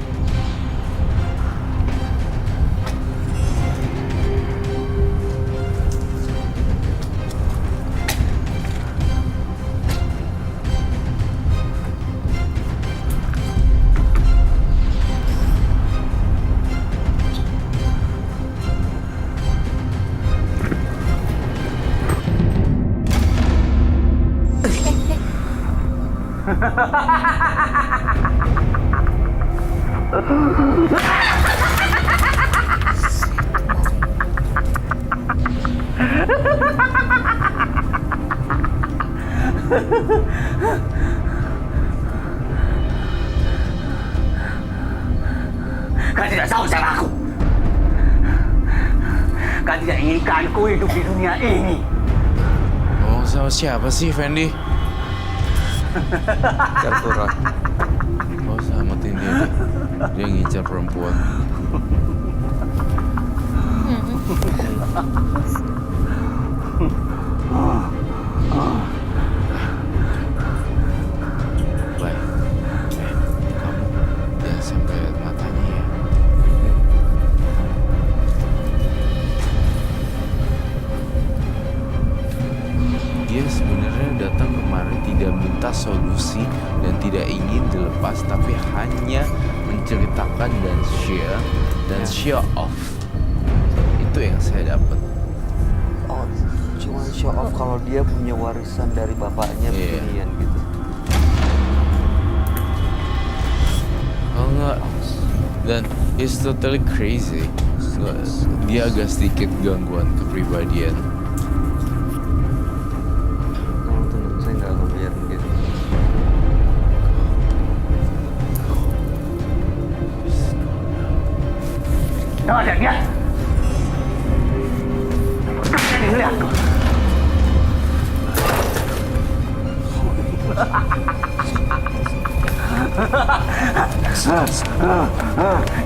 Kau tidak tahu siapa aku. Kau tidak inginkanku hidup di dunia ini. Ngomong sama siapa sih, Fendi? Kartura. Oh, selamatin dia deh. Dia ngincar perempuan. Baik. Kamu jangan sampai lihat matanya ya. Dia sebenarnya datang kemarin tidak minta solusi dan tidak ingin dilepas, tapi hanya menceritakan dan show off. Itu yang saya dapat. Oh, cuma show off kalau dia punya warisan dari bapaknya Iya. beginian gitu. Oh enggak. Dan it's totally crazy. Dia agak sedikit gangguan kepribadian. Tunggu, saya nggak akan biarin dia. Tahu ada dia? Kau jadi lihatku.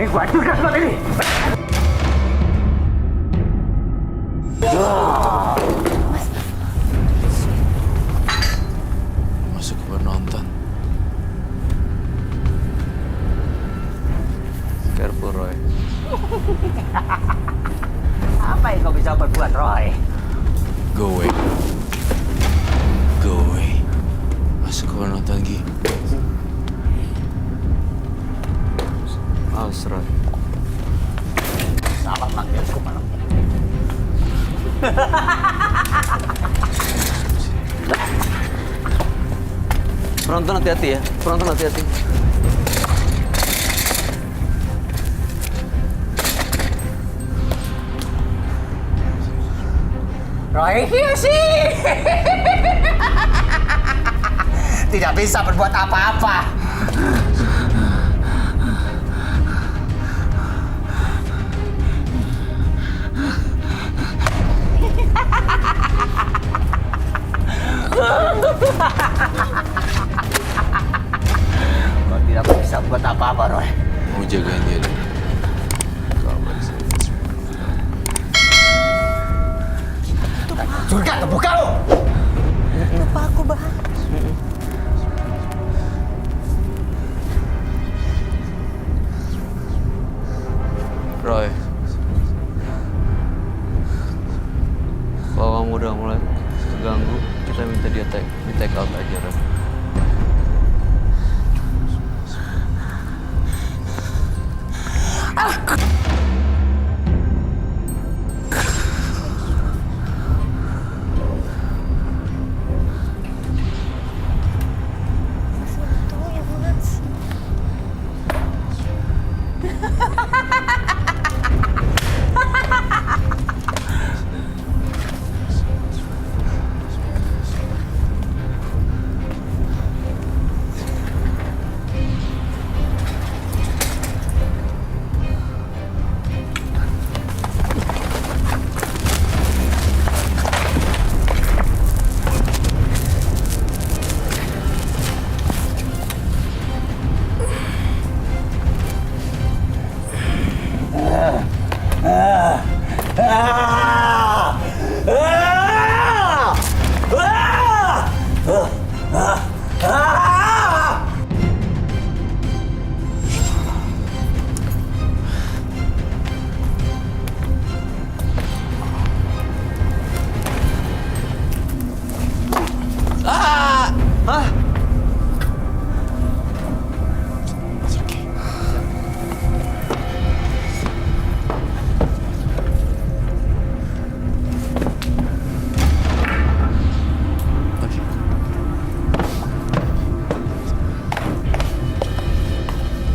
Gua juga tempat ini. Masuk ke penonton. Careful, Roy. Apa yang kau bisa berbuat, Roy? Go away. Go away. Masuk ke penonton lagi. Awas, Roy. Salah manggilku malam ini. Penonton hati-hati ya, penonton hati-hati. Roy Kiyoshi tidak bisa berbuat apa-apa. Kau tidak bisa buat apa-apa, Roy. Mau jagain dia dulu. Surga terbuka lo. Lupa aku, Bang. Roy, kalau kamu udah mulai terganggu, kita minta dia di take out aja, Roy.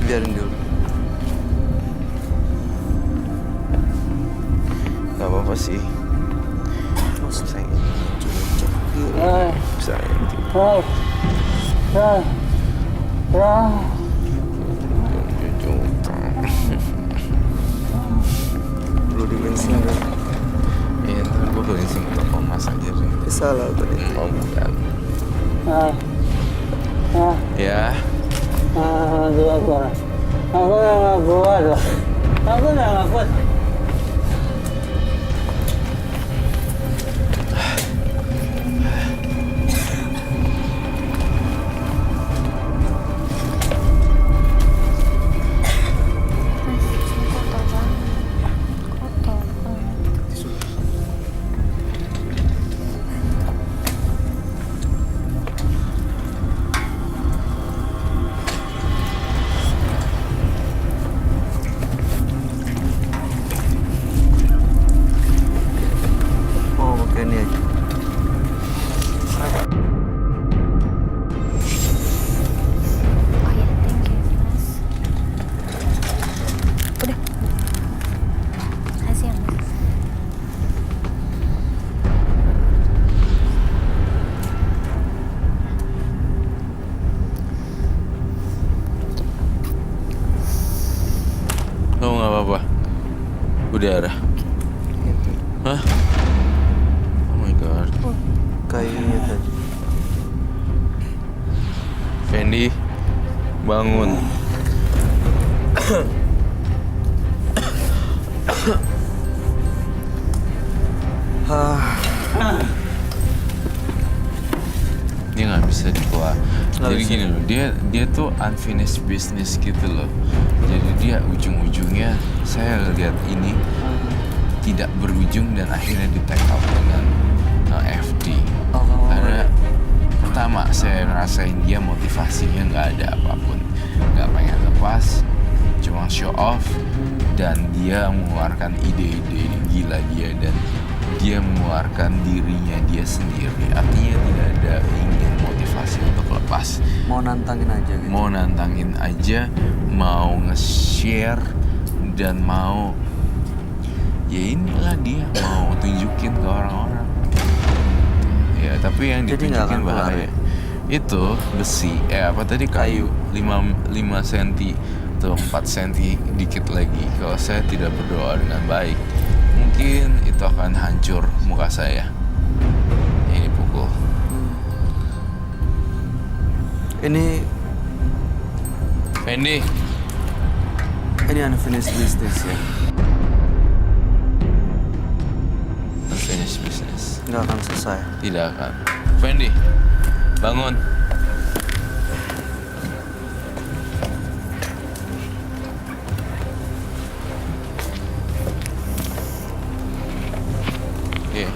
Biarin dulu. Gak apa-apa sih. Sayang. Perlu di bensin, Roy. Iya, ntar gue beliin sing toko mas aja sih. Salah tadi. Oh, bukan. Ya. Aku udah gak kuat loh. Aku udah gak kuat. Oh, pakai ini aja. Oh ya, thank you, Mas. Udah. Makasih ya, Mas. Kamu gak apa-apa? Udara. Hah? Oh my god. Kayunya tadi. Fendi, bangun. Dia nggak bisa dikeluar. Jadi gini loh, dia tuh unfinished business gitu loh. Jadi dia ujung-ujungnya saya lihat ini tidak berujung dan akhirnya di take out dengan FD. Karena pertama saya ngerasain dia motivasinya nggak ada apapun, nggak pengen lepas, show off, dan dia mengeluarkan ide-ide gila dia, dan dia mengeluarkan dirinya dia sendiri. Artinya tidak ada ingin motivasi untuk lepas. Mau nantangin aja gitu. Mau nantangin aja, mau nge-share, dan mau, ya inilah dia mau tunjukin ke orang-orang. Ya tapi yang Jadi nggak akan ditunjukin keluar bahaya. ya? Itu besi, kayu 5 cm atau 4 cm dikit lagi. Kalau saya tidak berdoa dengan baik, mungkin itu akan hancur muka saya. Ini pukul. Ini Fendi, unfinished business ya. unfinished business. Nggak akan selesai. Tidak akan. Fendi, bangun. Iya.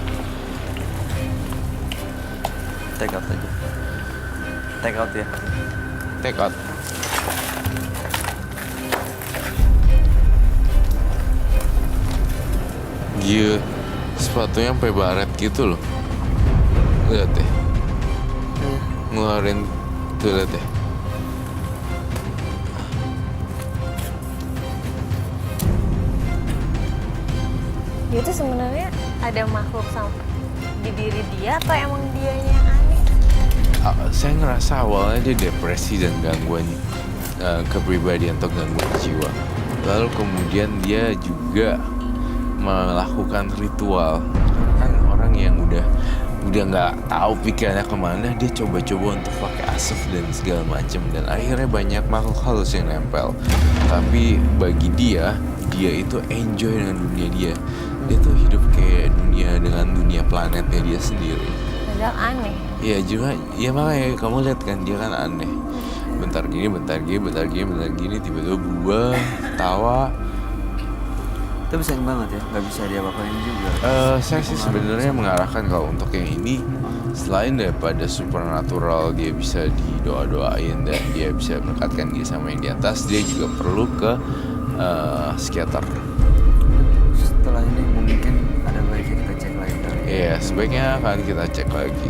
Take out aja. Take out ya. Take out. Gila, sepatunya sampai baret gitu loh. Lihat deh. Ngeluarin tuh, lihat deh. Dia tuh sebenarnya ada makhluk sama di diri dia atau emang dianya yang aneh? Saya ngerasa awalnya dia depresi dan gangguan kepribadian atau gangguan jiwa. Lalu kemudian dia juga melakukan ritual. Kan orang yang udah nggak tahu pikirannya kemana, dia coba-coba untuk pakai asap dan segala macam, dan akhirnya banyak makhluk halus yang nempel. Tapi bagi dia itu enjoy dengan dunia dia. Dia tuh hidup kayak dengan dunia planetnya dia sendiri. Padahal aneh. Iya juga, ya makanya kamu lihat kan dia kan aneh. Bentar gini, tiba-tiba berubah, tawa. Tapi sayang banget ya, nggak bisa dia apa-apain juga. Saya sih sebenarnya mengarahkan kalau untuk yang ini, selain daripada supernatural dia bisa didoa-doain dan dia bisa mendekatkan dia sama yang di atas, dia juga perlu ke psikiater. Setelah ini mungkin ada baiknya kita cek lagi kali. Iya, sebaiknya akan kita cek lagi.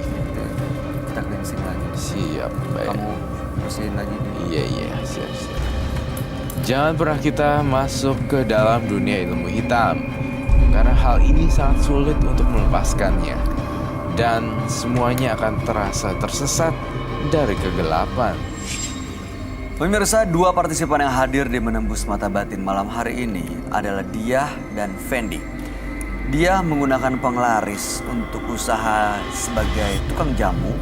Kita cleansing lagi. Siap, baik. Kamu bersihin lagi nih. Iya, siap. Jangan pernah kita masuk ke dalam dunia ilmu hitam, karena hal ini sangat sulit untuk melepaskannya, dan semuanya akan terasa tersesat dari kegelapan. Pemirsa, dua partisipan yang hadir di Menembus Mata Batin malam hari ini adalah Diah dan Fendi. Diah menggunakan penglaris untuk usaha sebagai tukang jamu,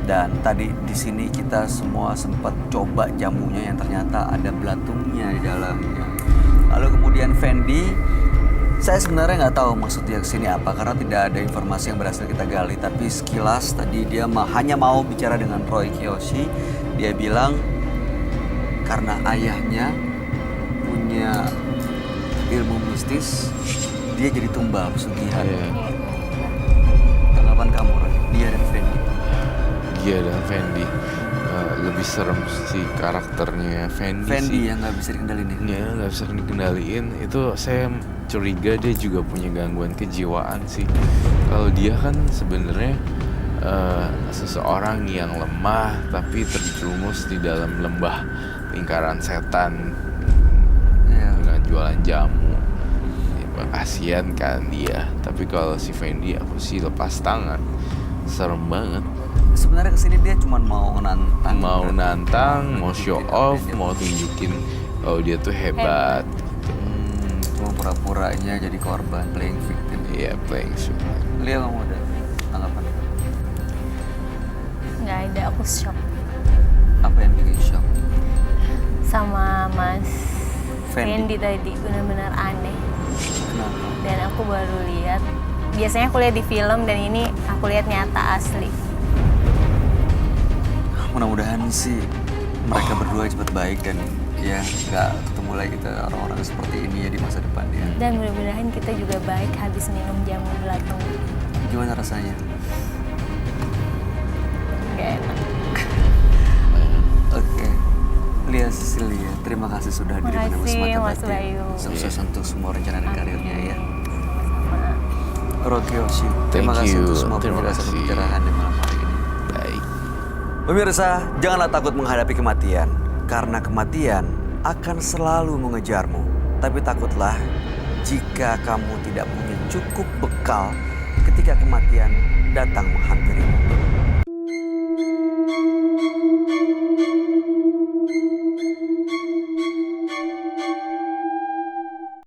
dan tadi di sini kita semua sempat coba jamunya yang ternyata ada belatungnya di dalamnya. Lalu kemudian Fendi, saya sebenarnya nggak tahu maksud dia kesini apa karena tidak ada informasi yang berhasil kita gali. Tapi sekilas tadi dia hanya mau bicara dengan Roy Kiyoshi. Dia bilang karena ayahnya punya ilmu mistis, dia jadi tumbal pesugihan. Tanggapan kamu, Roy? Dia dan Fendi. Dia dan Fendi lebih serem sih karakternya Fendi Fendi sih. yang nggak bisa dikendaliin. Ya nggak bisa dikendaliin. Itu saya curiga dia juga punya gangguan kejiwaan sih. Kalau dia kan sebenarnya seseorang yang lemah tapi terjerumus di dalam lembah lingkaran setan dengan jualan jamu. Ya, kasihan kan dia. Tapi kalau si Fendi aku sih lepas tangan. Serem banget. Sebenarnya kesini dia cuma mau nantang. Mau show off, mau tunjukin kalau dia tuh hebat. Cuma pura-puranya jadi korban, playing victim. Iya, playing victim. Lia, kamu ada tanggapan? Nggak ada, aku shock Apa yang bikin shock? sama Mas Fendi. Fendi tadi, benar-benar aneh. Kenapa? Dan aku baru lihat, biasanya aku lihat di film dan ini aku lihat nyata asli. Mudah-mudahan sih mereka berdua cepat baik dan ya nggak ketemu lagi kita orang-orang seperti ini ya di masa depan ya. Dan mudah-mudahan kita juga baik habis minum jamu belatung. Gimana rasanya? Gak enak. Oke. Lia Cecilia, terima kasih sudah hadir di Menembus Makasih, Mata Mas Batin. Bayu. Sukses untuk semua rencana dan karirnya ya. Sama. Roy Kiyoshi. Terima Thank kasih you, untuk semua terima penjelasan kasih. pencerahan di malam hari ini. Baik. Pemirsa, janganlah takut menghadapi kematian, karena kematian akan selalu mengejarmu. Tapi takutlah jika kamu tidak punya cukup bekal ketika kematian datang menghampirimu.